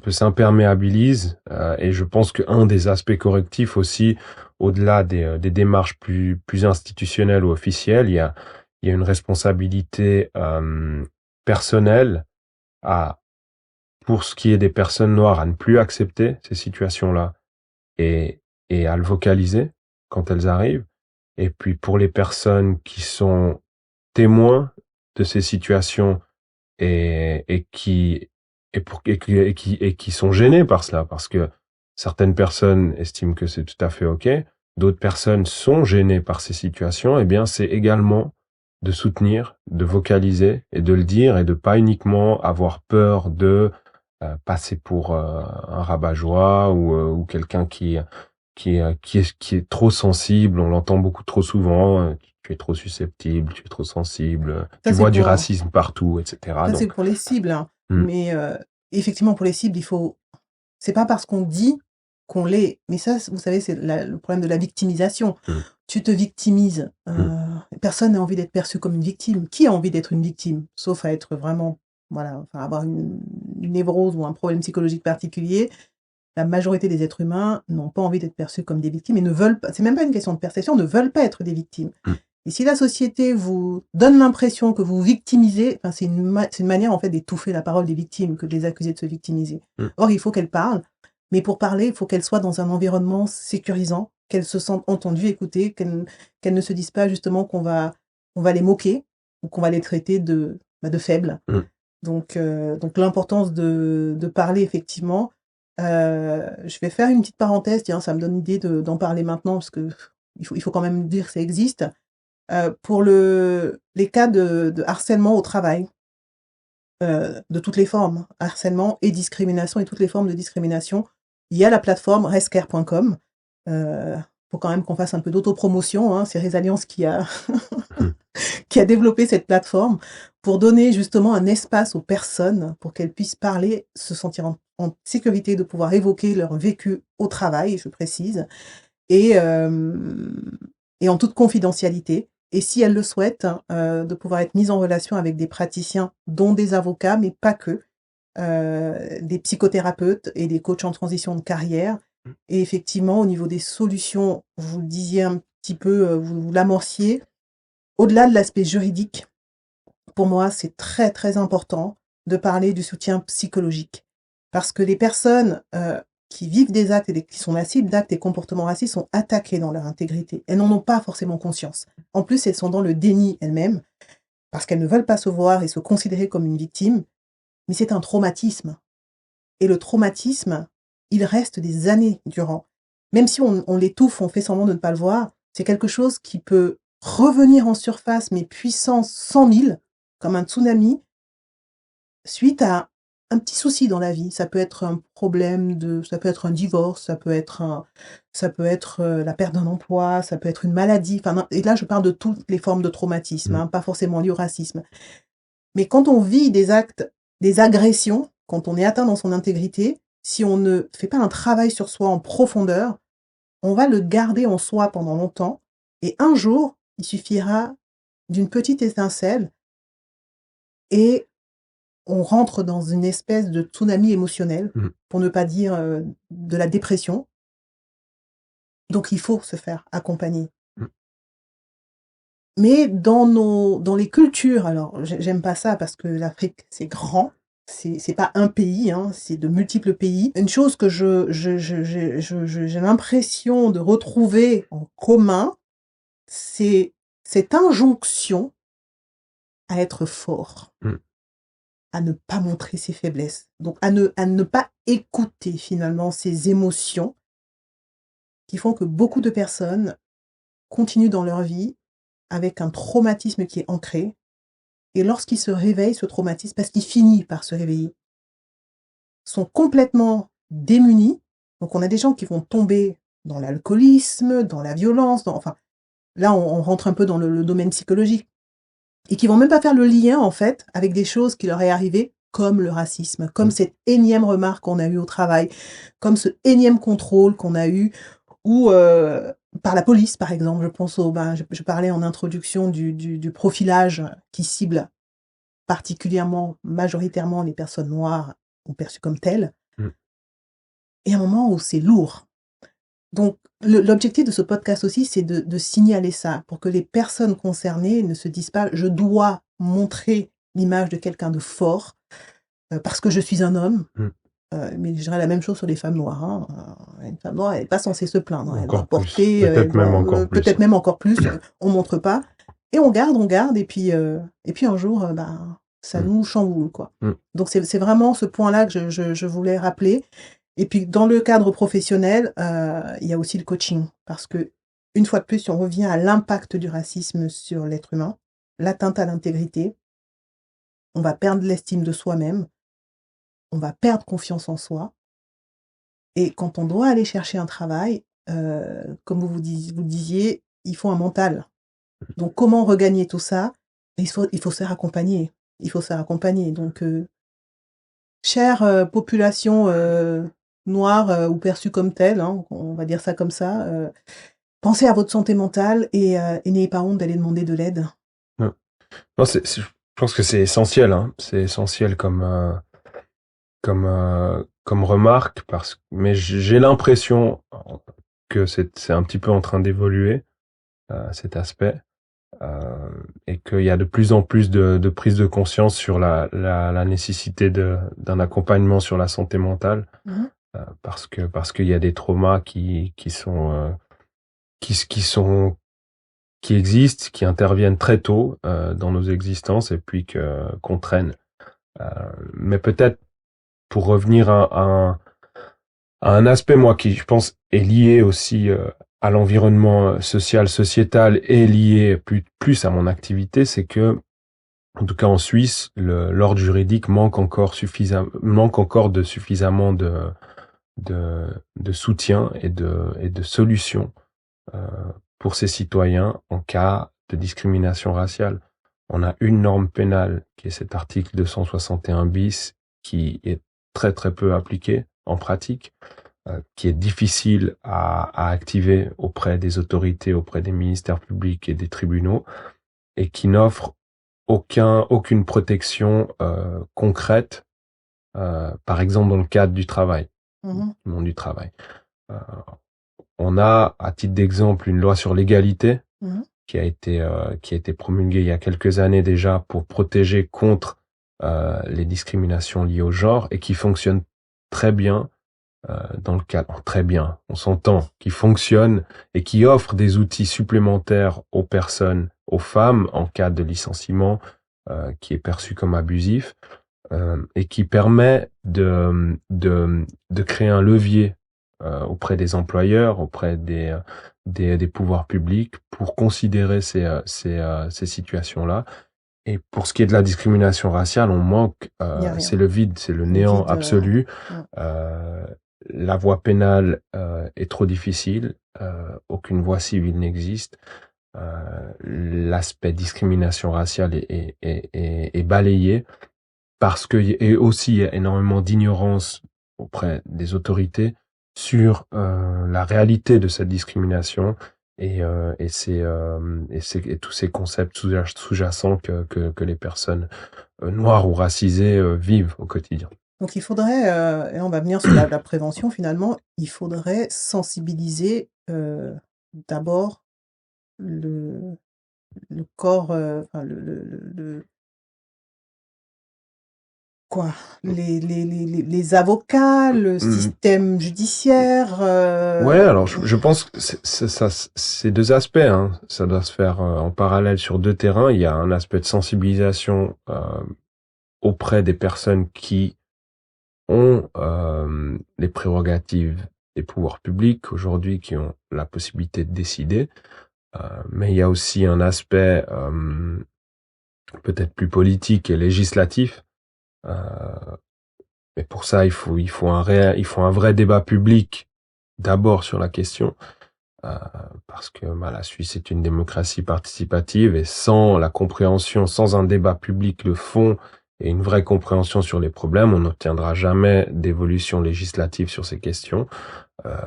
peu s'imperméabilise et je pense qu'un des aspects correctifs aussi, au-delà des démarches plus institutionnelles ou officielles, il y a une responsabilité personnelle pour ce qui est des personnes noires à ne plus accepter ces situations-là et à le vocaliser quand elles arrivent. Et puis pour les personnes qui sont témoins de ces situations et qui sont gênées par cela, parce que certaines personnes estiment que c'est tout à fait OK, d'autres personnes sont gênées par ces situations, eh bien c'est également de soutenir, de vocaliser et de le dire et de pas uniquement avoir peur de passer pour un rabat-joie ou quelqu'un qui est trop sensible. On l'entend beaucoup trop souvent. Tu es trop susceptible, tu es trop sensible, tu vois du racisme partout, etc. Ça, c'est pour les cibles. Hein. Mais effectivement, pour les cibles, c'est pas parce qu'on dit qu'on l'est. Mais ça, vous savez, c'est le problème de la victimisation. Tu te victimises. Personne n'a envie d'être perçu comme une victime. Qui a envie d'être une victime? Sauf à être vraiment, avoir une névrose ou un problème psychologique particulier. La majorité des êtres humains n'ont pas envie d'être perçus comme des victimes et ne veulent pas, c'est même pas une question de perception, ne veulent pas être des victimes. Et si la société vous donne l'impression que vous victimisez, c'est une manière en fait d'étouffer la parole des victimes que de les accuser de se victimiser. Or, il faut qu'elles parlent, mais pour parler, il faut qu'elles soient dans un environnement sécurisant, qu'elles se sentent entendues, écoutées, qu'elles ne se disent pas justement qu'on va les moquer ou qu'on va les traiter de faibles. Donc l'importance de parler effectivement. Je vais faire une petite parenthèse, tiens, ça me donne l'idée d'en parler maintenant, parce que il faut quand même dire que ça existe. Pour les cas de harcèlement au travail, de toutes les formes, harcèlement et discrimination et toutes les formes de discrimination, il y a la plateforme rescare.com. Faut quand même qu'on fasse un peu d'autopromotion, hein, c'est Résalliance qui a développé cette plateforme pour donner justement un espace aux personnes pour qu'elles puissent parler, se sentir en sécurité, de pouvoir évoquer leur vécu au travail, je précise, et en toute confidentialité. Et si elles le souhaitent, de pouvoir être mises en relation avec des praticiens, dont des avocats, mais pas que, des psychothérapeutes et des coachs en transition de carrière. Et effectivement, au niveau des solutions, vous le disiez un petit peu, vous l'amorciez, au-delà de l'aspect juridique, pour moi, c'est très, très important de parler du soutien psychologique. Parce que les personnes qui vivent des actes et qui sont la cible d'actes et comportements racistes sont attaquées dans leur intégrité. Elles n'en ont pas forcément conscience. En plus, elles sont dans le déni elles-mêmes, parce qu'elles ne veulent pas se voir et se considérer comme une victime. Mais c'est un traumatisme. Et le traumatisme, il reste des années durant. Même si on l'étouffe, on fait semblant de ne pas le voir, c'est quelque chose qui peut revenir en surface, mais puissance 100 000, comme un tsunami, suite à un petit souci dans la vie. Ça peut être un problème ça peut être un divorce, ça peut être la perte d'un emploi, ça peut être une maladie. Et là, je parle de toutes les formes de traumatisme, hein, pas forcément liées au racisme. Mais quand on vit des actes, des agressions, quand on est atteint dans son intégrité, si on ne fait pas un travail sur soi en profondeur, on va le garder en soi pendant longtemps. Et un jour, il suffira d'une petite étincelle et on rentre dans une espèce de tsunami émotionnel, pour ne pas dire de la dépression. Donc, il faut se faire accompagner. Mais dans les cultures, alors j'aime pas ça parce que l'Afrique, c'est grand. C'est pas un pays, hein, c'est de multiples pays. Une chose que j'ai l'impression de retrouver en commun, c'est cette injonction à être fort, Mm. à ne pas montrer ses faiblesses, donc à ne pas écouter finalement ses émotions, qui font que beaucoup de personnes continuent dans leur vie avec un traumatisme qui est ancré, et lorsqu'ils se réveillent, ce traumatisme, parce qu'il finit par se réveiller, sont complètement démunis. Donc on a des gens qui vont tomber dans l'alcoolisme, dans la violence, enfin là on rentre un peu dans le domaine psychologique, et qui vont même pas faire le lien en fait avec des choses qui leur est arrivé comme le racisme, comme Mm. cette énième remarque qu'on a eue au travail, comme ce énième contrôle qu'on a eu, ou par la police par exemple. Je pense je parlais en introduction du profilage qui cible particulièrement, majoritairement les personnes noires ou perçues comme telles, Mm. et un moment où c'est lourd. Donc, l'objectif de ce podcast aussi, c'est de signaler ça, pour que les personnes concernées ne se disent pas « je dois montrer l'image de quelqu'un de fort parce que je suis un homme Mm. ». Mais je dirais la même chose sur les femmes noires. Hein. Une femme noire, elle n'est pas censée se plaindre. Elle doit Encore plus. porter, Peut-être même encore plus. peut-être même encore plus. On montre pas. Et on garde, et puis un jour, ça Mm. nous chamboule, quoi. Mm. Donc c'est vraiment ce point-là que je voulais rappeler. Et puis dans le cadre professionnel, il y a aussi le coaching, parce que une fois de plus, si on revient à l'impact du racisme sur l'être humain, l'atteinte à l'intégrité, on va perdre l'estime de soi-même, on va perdre confiance en soi. Et quand on doit aller chercher un travail, comme vous disiez, il faut un mental. Donc comment regagner tout ça? Il faut se faire accompagner. Il faut se faire accompagner. Donc, chère population noire ou perçue comme telle, hein, on va dire ça comme ça, pensez à votre santé mentale et n'ayez pas honte d'aller demander de l'aide. Non. Non, je pense que c'est essentiel, hein. C'est essentiel comme remarque, mais j'ai l'impression que c'est un petit peu en train d'évoluer, cet aspect, et qu'il y a de plus en plus de prise de conscience sur la nécessité d'un accompagnement sur la santé mentale, Mhm. parce qu'il y a des traumas qui existent, qui interviennent très tôt dans nos existences et puis qu'on traîne. Mais peut-être pour revenir à un aspect, moi, qui, je pense, est lié aussi à l'environnement social, sociétal, et lié plus à mon activité, c'est que, en tout cas en Suisse, l'ordre juridique manque encore de suffisamment de soutien et de solutions euh, pour ses citoyens en cas de discrimination raciale. On a une norme pénale qui est cet article 261 bis qui est très très peu appliqué en pratique, qui est difficile à activer auprès des autorités, auprès des ministères publics et des tribunaux, et qui n'offre aucune protection concrète, par exemple dans le cadre du travail, Mhm. du monde du travail. Euh, on a, à titre d'exemple, une loi sur l'égalité Mhm. qui a été promulguée il y a quelques années déjà pour protéger contre les discriminations liées au genre et qui fonctionne très bien dans le cadre, très bien, on s'entend, qui fonctionne et qui offre des outils supplémentaires aux personnes, aux femmes en cas de licenciement qui est perçu comme abusif et qui permet de créer un levier auprès des employeurs, auprès des pouvoirs publics pour considérer ces situations-là. Et pour ce qui est de la discrimination raciale, on manque, Il n'y a rien. c'est le vide, c'est le Le néant vide, absolu. ouais. La voie pénale est trop difficile, aucune voie civile n'existe. L'aspect discrimination raciale est balayé parce que et aussi il y a énormément d'ignorance auprès des autorités sur la réalité de cette discrimination et tous ces concepts sous-jacents que les personnes noires ou racisées vivent au quotidien. Donc il faudrait, et on va venir sur la prévention finalement, il faudrait sensibiliser d'abord le, le corps, enfin, quoi, les avocats, le Hmm. système judiciaire. Ouais, alors je pense que c'est deux aspects, hein. Ça doit se faire en parallèle sur deux terrains. Il y a un aspect de sensibilisation auprès des personnes qui ont les prérogatives des pouvoirs publics aujourd'hui, qui ont la possibilité de décider. Mais il y a aussi un aspect peut-être plus politique et législatif. Euh, mais pour ça, il faut un vrai débat public d'abord sur la question. Euh, Parce que la Suisse est une démocratie participative et sans la compréhension, sans un débat public de fond et une vraie compréhension sur les problèmes, on n'obtiendra jamais d'évolution législative sur ces questions.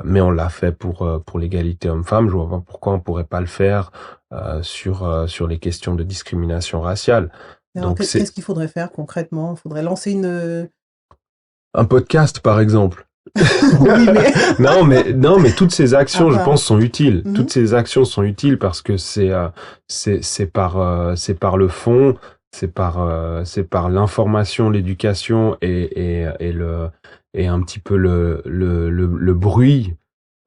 Mais on l'a fait pour l'égalité homme-femme. Je vois pas pourquoi on pourrait pas le faire sur les questions de discrimination raciale. Alors, Donc c'est qu'est-ce qu'il faudrait faire concrètement? Il faudrait lancer un podcast, par exemple. Oui, mais Non, mais toutes ces actions, je pense, sont utiles. Mhm. Toutes ces actions sont utiles parce que c'est par le fond, c'est par l'information, l'éducation et un petit peu le bruit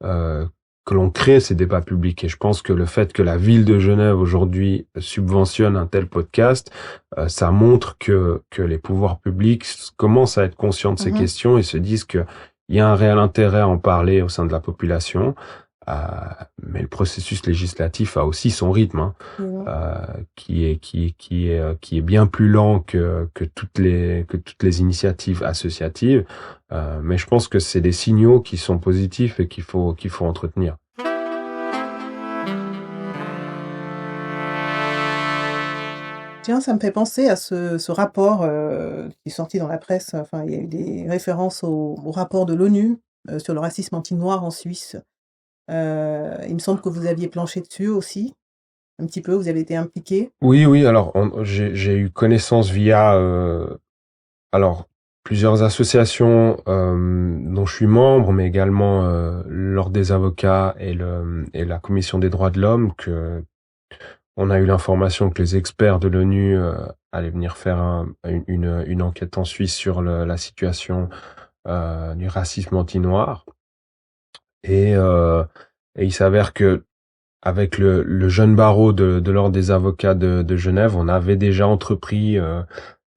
euh, que l'on crée ces débats publics. Et je pense que le fait que la ville de Genève aujourd'hui subventionne un tel podcast, ça montre que les pouvoirs publics commencent à être conscients de ces Mhm. questions et se disent que il y a un réel intérêt à en parler au sein de la population. Euh, mais le processus législatif a aussi son rythme, hein, Mhm. qui est bien plus lent que toutes les initiatives associatives. Mais je pense que c'est des signaux qui sont positifs et qu'il faut entretenir. Tiens, ça me fait penser à ce rapport qui est sorti dans la presse. Enfin, il y a eu des références au rapport de l'ONU sur le racisme anti-noir en Suisse. Il me semble que vous aviez planché dessus aussi, un petit peu, vous avez été impliqué. Oui, alors j'ai eu connaissance via alors plusieurs associations dont je suis membre, mais également l'Ordre des avocats et la Commission des droits de l'homme que on a eu l'information que les experts de l'ONU allaient venir faire une enquête en Suisse sur la situation du racisme anti-noir. Et, euh, et il s'avère que avec le jeune barreau de l'Ordre des avocats de Genève, on avait déjà entrepris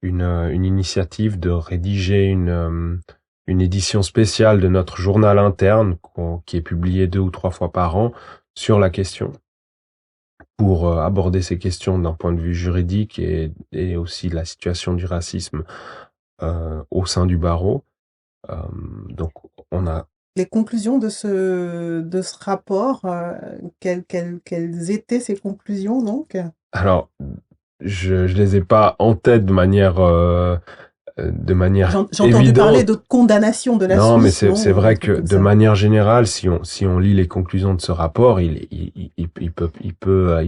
une initiative de rédiger une édition spéciale de notre journal interne qui est publié 2 ou 3 fois par an sur la question pour aborder ces questions d'un point de vue juridique et aussi la situation du racisme au sein du barreau. Euh, donc on a Les conclusions de ce rapport, quelles étaient ces conclusions donc? alors je les ai pas en tête de manière J'ai entendu parler de évidente. condamnation de la Non, mais Suisse, non? c'est Un vrai truc que comme de ça. manière générale, si on lit les conclusions de ce rapport, il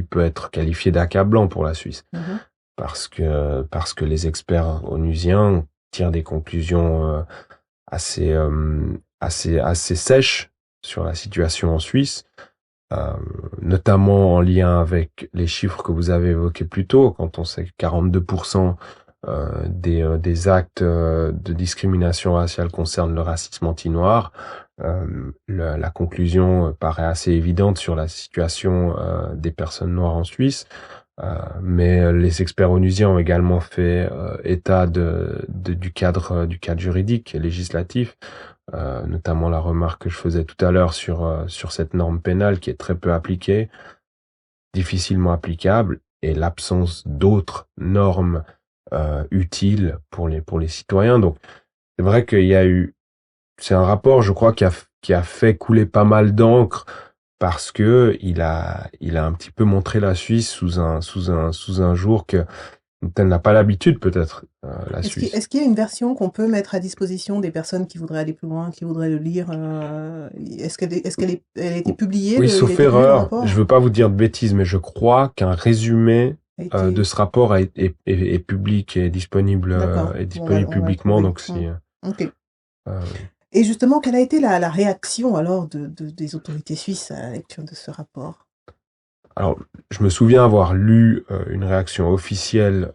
peut être qualifié d'accablant pour la Suisse Mhm. parce que les experts onusiens tirent des conclusions assez assez sèches sur la situation en Suisse, euh, notamment en lien avec les chiffres que vous avez évoqués plus tôt, quand on sait que 42% des actes de discrimination raciale concernent le racisme anti-noir. La conclusion paraît assez évidente sur la situation des personnes noires en Suisse. Mais les experts onusiens ont également fait état du cadre juridique et législatif, notamment la remarque que je faisais tout à l'heure sur cette norme pénale qui est très peu appliquée, difficilement applicable, et l'absence d'autres normes utiles pour les citoyens. Donc c'est vrai qu'il y a eu, c'est un rapport, je crois, qui a fait couler pas mal d'encre parce que il a un petit peu montré la Suisse sous un jour que elle n'a pas l'habitude peut-être, la Suisse. Est-ce qu'il y a une version qu'on peut mettre à disposition des personnes qui voudraient aller plus loin, qui voudraient le lire? Elle a été publiée, Oui, il a sauf été publié le erreur, je rapport? veux pas vous dire de bêtises, mais je crois qu'un résumé A de été, ce rapport est public et d'accord. est Bon, disponible on va le publiquement. trouver. Donc si Ok. euh, Et justement, quelle a été la réaction alors des autorités suisses à la lecture de ce rapport? Alors, je me souviens avoir lu une réaction officielle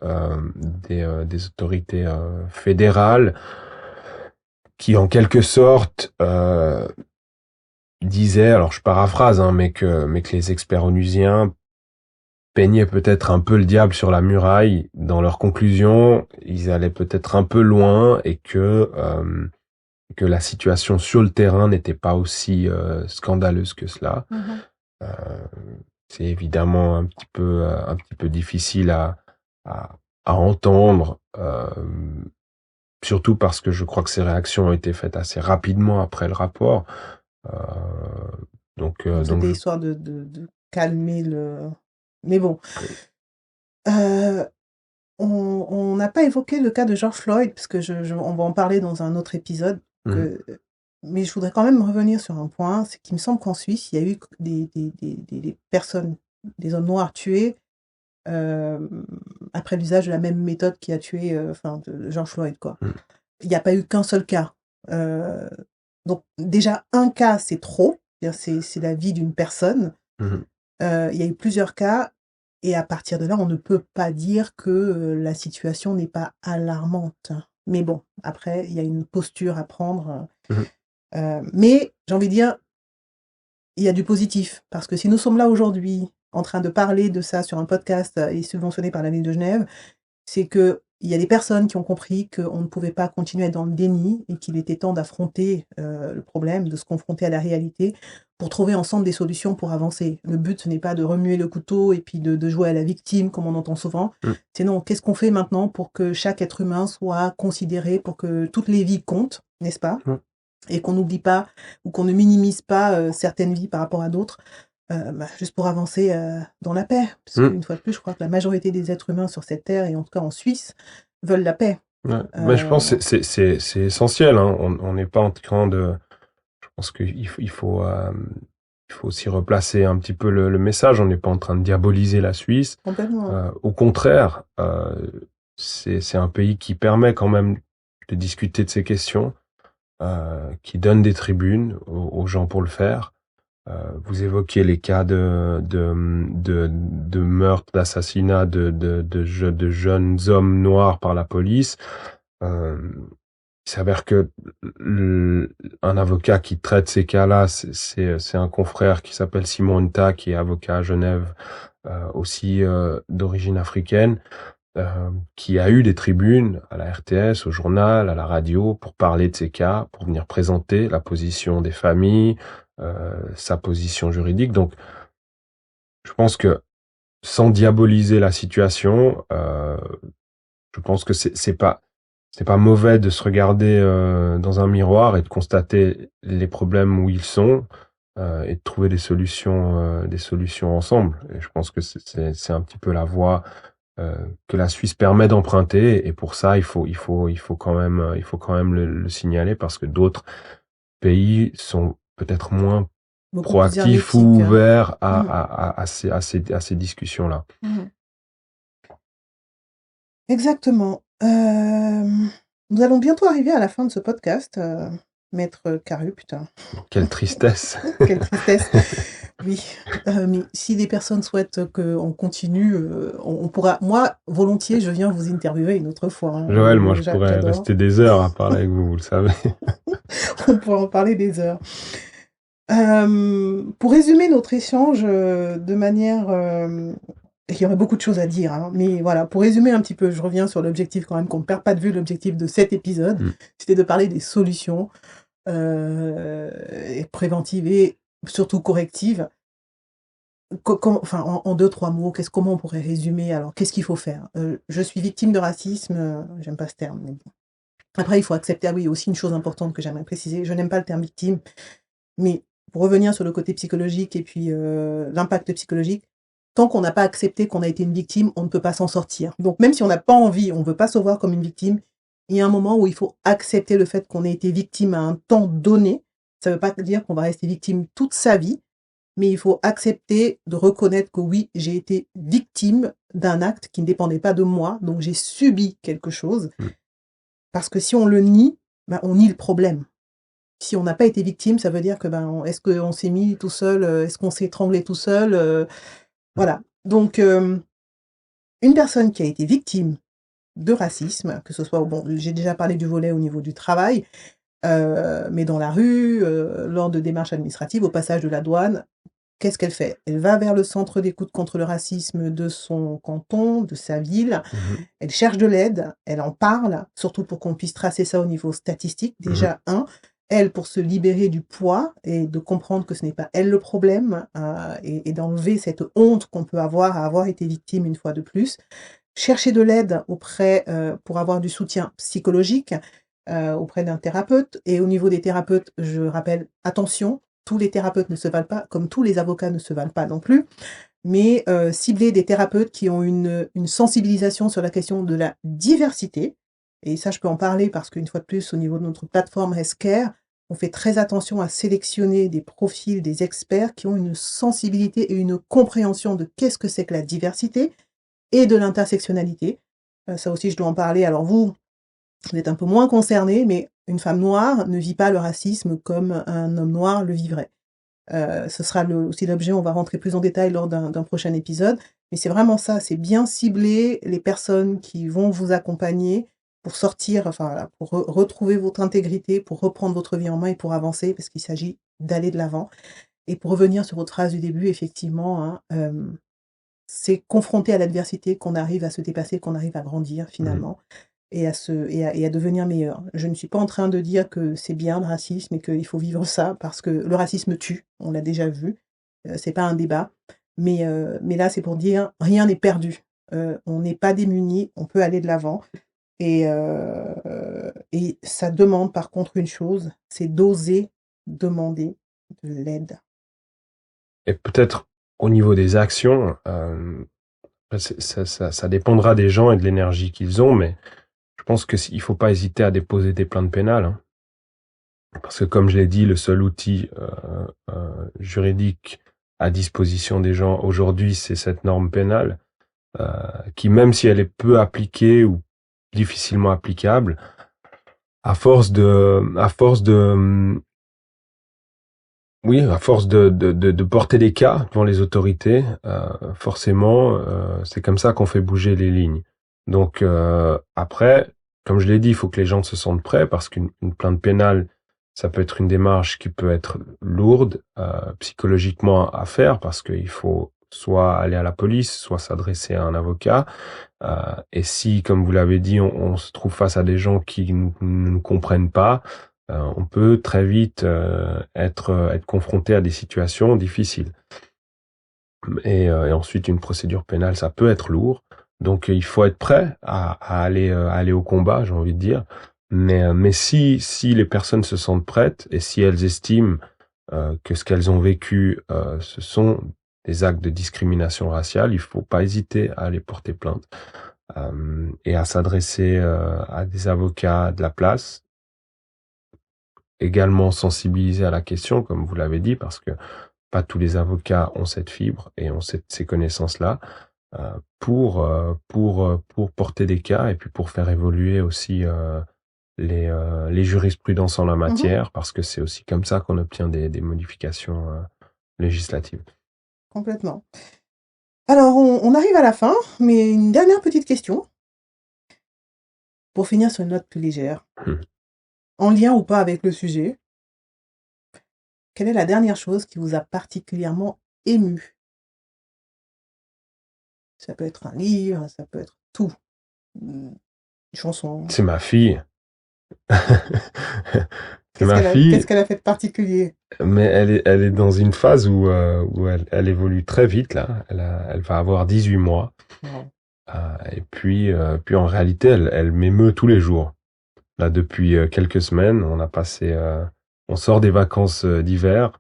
des autorités fédérales qui, en quelque sorte, disait, alors je paraphrase, hein, mais que les experts onusiens peignaient peut-être un peu le diable sur la muraille. Dans leurs conclusions, ils allaient peut-être un peu loin et que la situation sur le terrain n'était pas aussi scandaleuse que cela. Euh, c'est évidemment un petit peu difficile à, à entendre, surtout parce que je crois que ces réactions ont été faites assez rapidement après le rapport. Euh, donc, C'était histoire de calmer le... Mais bon, on n'a pas évoqué le cas de George Floyd, parce que on va en parler dans un autre épisode. Mais je voudrais quand même revenir sur un point, c'est qu'il me semble qu'en Suisse, il y a eu des personnes, des hommes noirs tués après l'usage de la même méthode qui a tué de George Floyd, quoi. Il n'y a pas eu qu'un seul cas. Donc déjà, un cas, c'est trop. C'est la vie d'une personne. Il y a eu plusieurs cas. Et à partir de là, on ne peut pas dire que la situation n'est pas alarmante. Mais bon, après, il y a une posture à prendre. Mais j'ai envie de dire, il y a du positif. Parce que si nous sommes là aujourd'hui en train de parler de ça sur un podcast et subventionné par la ville de Genève, c'est qu'il y a des personnes qui ont compris qu'on ne pouvait pas continuer à être dans le déni et qu'il était temps d'affronter le problème, de se confronter à la réalité pour trouver ensemble des solutions pour avancer. Le but, ce n'est pas de remuer le couteau et puis de jouer à la victime, comme on entend souvent. C'est non, qu'est-ce qu'on fait maintenant pour que chaque être humain soit considéré, pour que toutes les vies comptent, n'est-ce pas ? Et qu'on n'oublie pas ou qu'on ne minimise pas certaines vies par rapport à d'autres. Juste pour avancer dans la paix. Parce qu'une fois de plus, je crois que la majorité des êtres humains sur cette terre, et en tout cas en Suisse, veulent la paix. Mais je pense que c'est essentiel. Hein. On n'est pas en train de... Je pense qu'il faut aussi replacer un petit peu le message. On n'est pas en train de diaboliser la Suisse. Complètement. Au contraire, c'est un pays qui permet quand même de discuter de ces questions, qui donne des tribunes aux gens pour le faire. Vous évoquiez les cas de meurtre, d'assassinat de jeunes hommes noirs par la police. Il s'avère que un avocat qui traite ces cas-là, c'est un confrère qui s'appelle Simon Nta, qui est avocat à Genève, aussi d'origine africaine, qui a eu des tribunes à la RTS, au journal, à la radio, pour parler de ces cas, pour venir présenter la position des familles, sa position juridique. Donc, je pense que sans diaboliser la situation, je pense que c'est pas mauvais de se regarder dans un miroir et de constater les problèmes où ils sont et de trouver des solutions ensemble. Et je pense que c'est un petit peu la voie que la Suisse permet d'emprunter, et pour ça il faut quand même le signaler, parce que d'autres pays sont peut-être moins Beaucoup proactifs ou ouverts à ces discussions-là. Exactement. Nous allons bientôt arriver à la fin de ce podcast, Maître Caru, putain. Quelle tristesse. Quelle tristesse. Oui, mais si des personnes souhaitent qu'on continue, on pourra... Moi, volontiers, je viens vous interviewer une autre fois. Hein. Joël, moi, je pourrais rester des heures à parler avec vous le savez. On pourrait en parler des heures. Pour résumer notre échange de manière... il y aurait beaucoup de choses à dire, hein, mais voilà, pour résumer un petit peu, je reviens sur l'objectif quand même, qu'on ne perd pas de vue l'objectif de cet épisode, c'était de parler des solutions préventives et surtout correctives. En 2-3 mots, comment on pourrait résumer? Alors, qu'est-ce qu'il faut faire? Je suis victime de racisme, j'aime pas ce terme, mais bon. Après, il faut accepter, ah oui, aussi une chose importante que j'aimerais préciser, je n'aime pas le terme victime, mais pour revenir sur le côté psychologique et puis l'impact psychologique, tant qu'on n'a pas accepté qu'on a été une victime, on ne peut pas s'en sortir. Donc, même si on n'a pas envie, on ne veut pas se voir comme une victime, il y a un moment où il faut accepter le fait qu'on ait été victime à un temps donné. Ça ne veut pas dire qu'on va rester victime toute sa vie, mais il faut accepter de reconnaître que oui, j'ai été victime d'un acte qui ne dépendait pas de moi, donc j'ai subi quelque chose. Parce que si on le nie, on nie le problème. Si on n'a pas été victime, ça veut dire que est-ce qu'on s'est mis tout seul, est-ce qu'on s'est étranglé tout seul, Voilà. Donc, une personne qui a été victime de racisme, que ce soit, bon, j'ai déjà parlé du volet au niveau du travail, mais dans la rue, lors de démarches administratives, au passage de la douane, qu'est-ce qu'elle fait? Elle va vers le centre d'écoute contre le racisme de son canton, de sa ville. Mhm. Elle cherche de l'aide, elle en parle, surtout pour qu'on puisse tracer ça au niveau statistique. Déjà, elle, pour se libérer du poids et de comprendre que ce n'est pas elle le problème, et d'enlever cette honte qu'on peut avoir à avoir été victime une fois de plus. Chercher de l'aide auprès, pour avoir du soutien psychologique, auprès d'un thérapeute. Et au niveau des thérapeutes, je rappelle, attention, tous les thérapeutes ne se valent pas, comme tous les avocats ne se valent pas non plus, mais cibler des thérapeutes qui ont une sensibilisation sur la question de la diversité. Et ça, je peux en parler parce qu'une fois de plus, au niveau de notre plateforme Healthcare, on fait très attention à sélectionner des profils, des experts qui ont une sensibilité et une compréhension de qu'est-ce que c'est que la diversité et de l'intersectionnalité. Ça aussi, je dois en parler. Alors vous êtes un peu moins concerné, mais une femme noire ne vit pas le racisme comme un homme noir le vivrait. Ce sera aussi l'objet, on va rentrer plus en détail lors d'un prochain épisode, mais c'est vraiment ça, c'est bien cibler les personnes qui vont vous accompagner pour sortir, enfin voilà, pour retrouver votre intégrité, pour reprendre votre vie en main et pour avancer, parce qu'il s'agit d'aller de l'avant. Et pour revenir sur votre phrase du début, effectivement, hein, c'est confronté à l'adversité qu'on arrive à se dépasser, qu'on arrive à grandir finalement et à devenir meilleur. Je ne suis pas en train de dire que c'est bien le racisme et qu'il faut vivre ça parce que le racisme tue, on l'a déjà vu, c'est pas un débat. Mais là, c'est pour dire rien n'est perdu. On n'est pas démunis, on peut aller de l'avant. Et ça demande par contre une chose, c'est d'oser demander de l'aide. Et peut-être au niveau des actions, ça dépendra des gens et de l'énergie qu'ils ont, mais je pense qu'il faut pas hésiter à déposer des plaintes pénales, hein. Parce que comme je l'ai dit, le seul outil juridique à disposition des gens aujourd'hui, c'est cette norme pénale, qui même si elle est peu appliquée ou difficilement applicable, à force de porter des cas devant les autorités, forcément, c'est comme ça qu'on fait bouger les lignes. Donc après, comme je l'ai dit, il faut que les gens se sentent prêts parce qu'une plainte pénale, ça peut être une démarche qui peut être lourde psychologiquement à faire parce qu'il faut soit aller à la police, soit s'adresser à un avocat. Et si, comme vous l'avez dit, on se trouve face à des gens qui ne nous comprennent pas, on peut très vite être confronté à des situations difficiles. Et ensuite, une procédure pénale, ça peut être lourd. Donc, il faut être prêt à aller au combat, j'ai envie de dire. Mais si les personnes se sentent prêtes et si elles estiment que ce qu'elles ont vécu, ce sont des actes de discrimination raciale, il faut pas hésiter à aller porter plainte et à s'adresser à des avocats de la place. Également sensibiliser à la question, comme vous l'avez dit, parce que pas tous les avocats ont cette fibre et ont ces connaissances-là pour porter des cas et puis pour faire évoluer aussi les jurisprudences en la matière, parce que c'est aussi comme ça qu'on obtient des modifications législatives. Complètement. Alors, on arrive à la fin, mais une dernière petite question. Pour finir sur une note plus légère, en lien ou pas avec le sujet, quelle est la dernière chose qui vous a particulièrement ému? Ça peut être un livre, ça peut être tout. Une chanson. C'est ma fille. C'est ma fille. Qu'est-ce qu'elle a fait de particulier? Mais elle est dans une phase où elle évolue très vite là. Elle va avoir 18 mois. Ouais. Et puis en réalité, elle m'émeut tous les jours. Là, depuis quelques semaines, on sort des vacances d'hiver.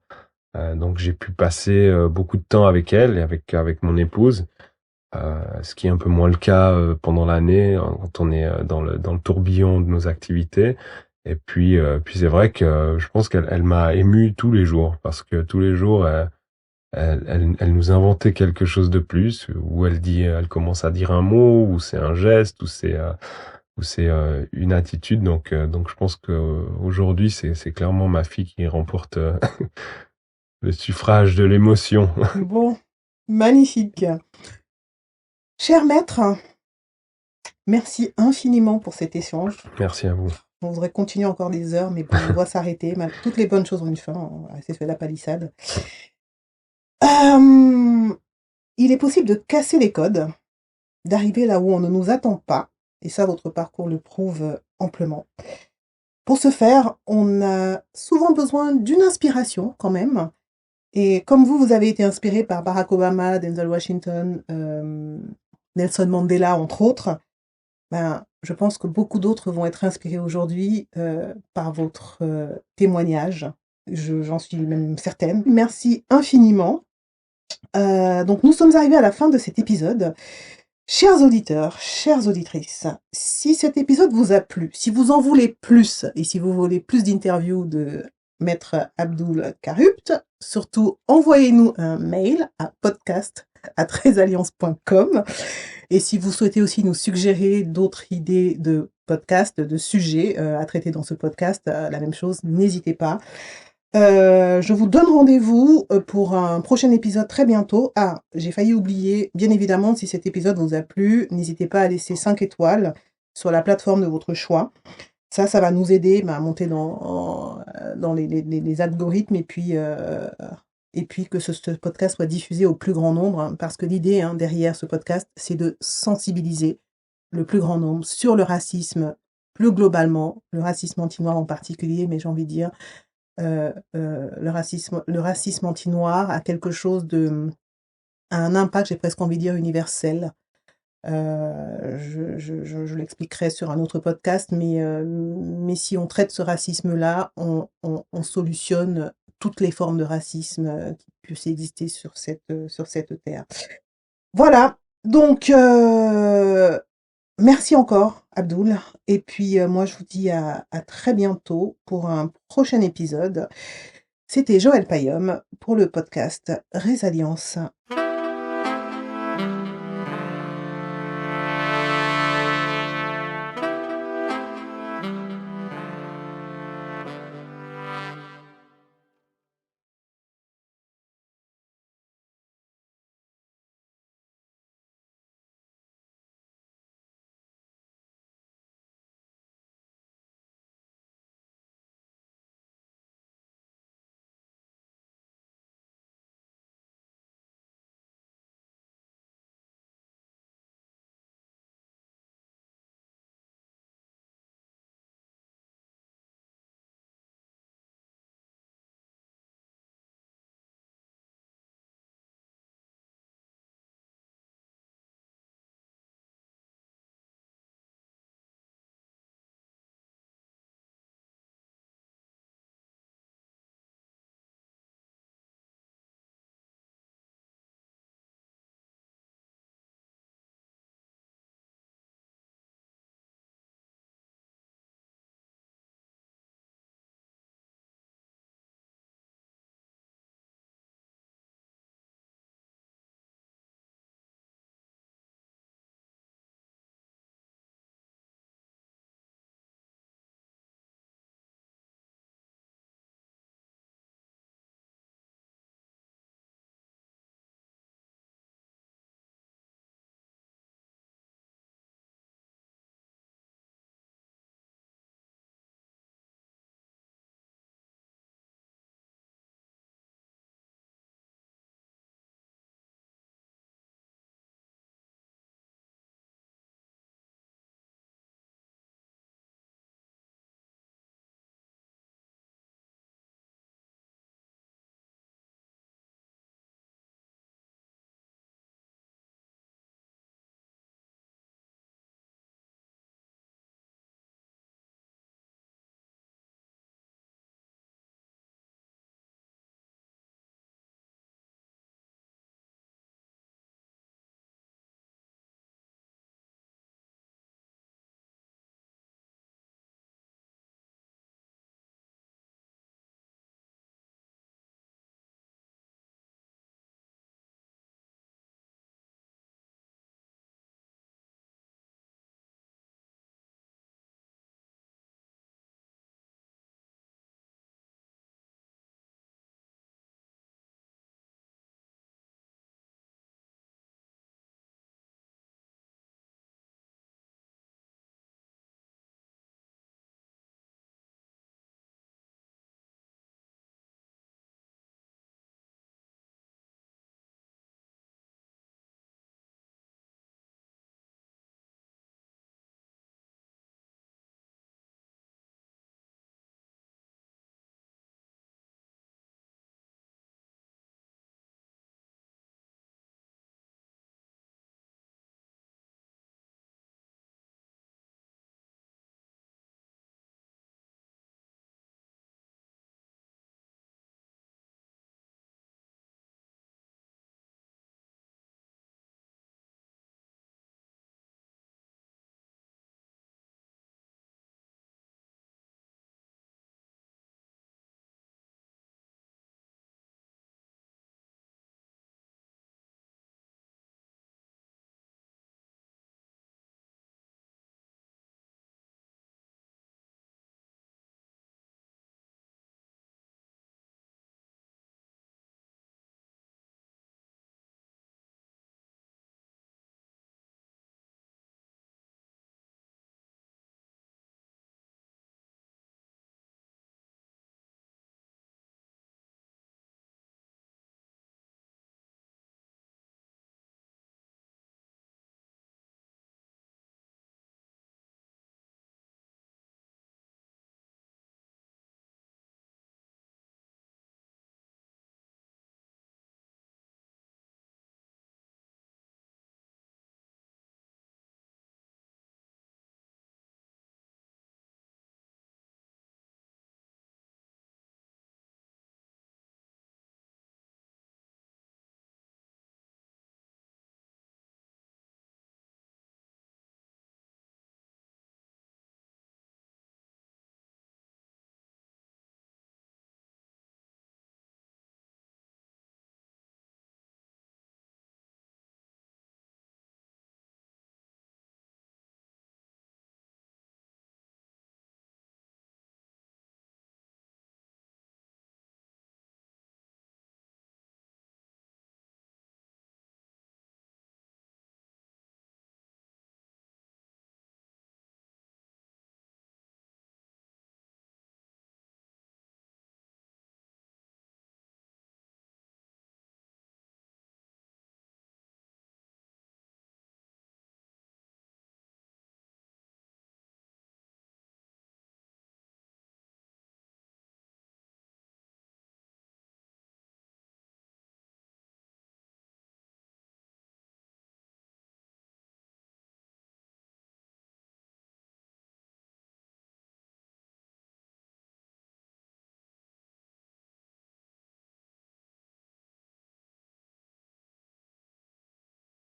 Donc j'ai pu passer beaucoup de temps avec elle et avec mon épouse. Ce qui est un peu moins le cas pendant l'année quand on est dans le tourbillon de nos activités. Et puis c'est vrai que je pense qu'elle m'a ému tous les jours parce que tous les jours elle nous inventait quelque chose de plus, où elle commence à dire un mot, ou c'est un geste, ou c'est une attitude. Donc je pense que aujourd'hui c'est clairement ma fille qui remporte le suffrage de l'émotion. Bon, Magnifique. Cher maître, merci infiniment pour cet échange. Merci à vous. On voudrait continuer encore des heures, mais bon, on doit s'arrêter. Toutes les bonnes choses ont une fin. C'est fait la palissade. Il est possible de casser les codes, d'arriver là où on ne nous attend pas. Et ça, votre parcours le prouve amplement. Pour ce faire, on a souvent besoin d'une inspiration quand même. Et comme vous avez été inspiré par Barack Obama, Denzel Washington, Nelson Mandela, entre autres, je pense que beaucoup d'autres vont être inspirés aujourd'hui par votre témoignage. J'en suis même certaine. Merci infiniment. Donc nous sommes arrivés à la fin de cet épisode. Chers auditeurs, chères auditrices, si cet épisode vous a plu, si vous en voulez plus, et si vous voulez plus d'interviews de Maître Abdul Karupt, surtout envoyez-nous un mail à podcast@resalliance.com. Et si vous souhaitez aussi nous suggérer d'autres idées de podcasts, de sujets à traiter dans ce podcast, la même chose, n'hésitez pas. Je vous donne rendez-vous pour un prochain épisode très bientôt. Ah, j'ai failli oublier, bien évidemment, si cet épisode vous a plu, n'hésitez pas à laisser 5 étoiles sur la plateforme de votre choix. Ça va nous aider à monter dans les algorithmes et puis que ce podcast soit diffusé au plus grand nombre, parce que l'idée derrière ce podcast, c'est de sensibiliser le plus grand nombre sur le racisme, plus globalement, le racisme anti-noir en particulier, mais j'ai envie de dire le racisme anti-noir a quelque chose a un impact, j'ai presque envie de dire, universel. Je l'expliquerai sur un autre podcast, mais si on traite ce racisme-là, on solutionne toutes les formes de racisme qui puissent exister sur cette terre. Voilà, donc merci encore, Abdul. Et puis moi, je vous dis à très bientôt pour un prochain épisode. C'était Joël Payom pour le podcast Résalience.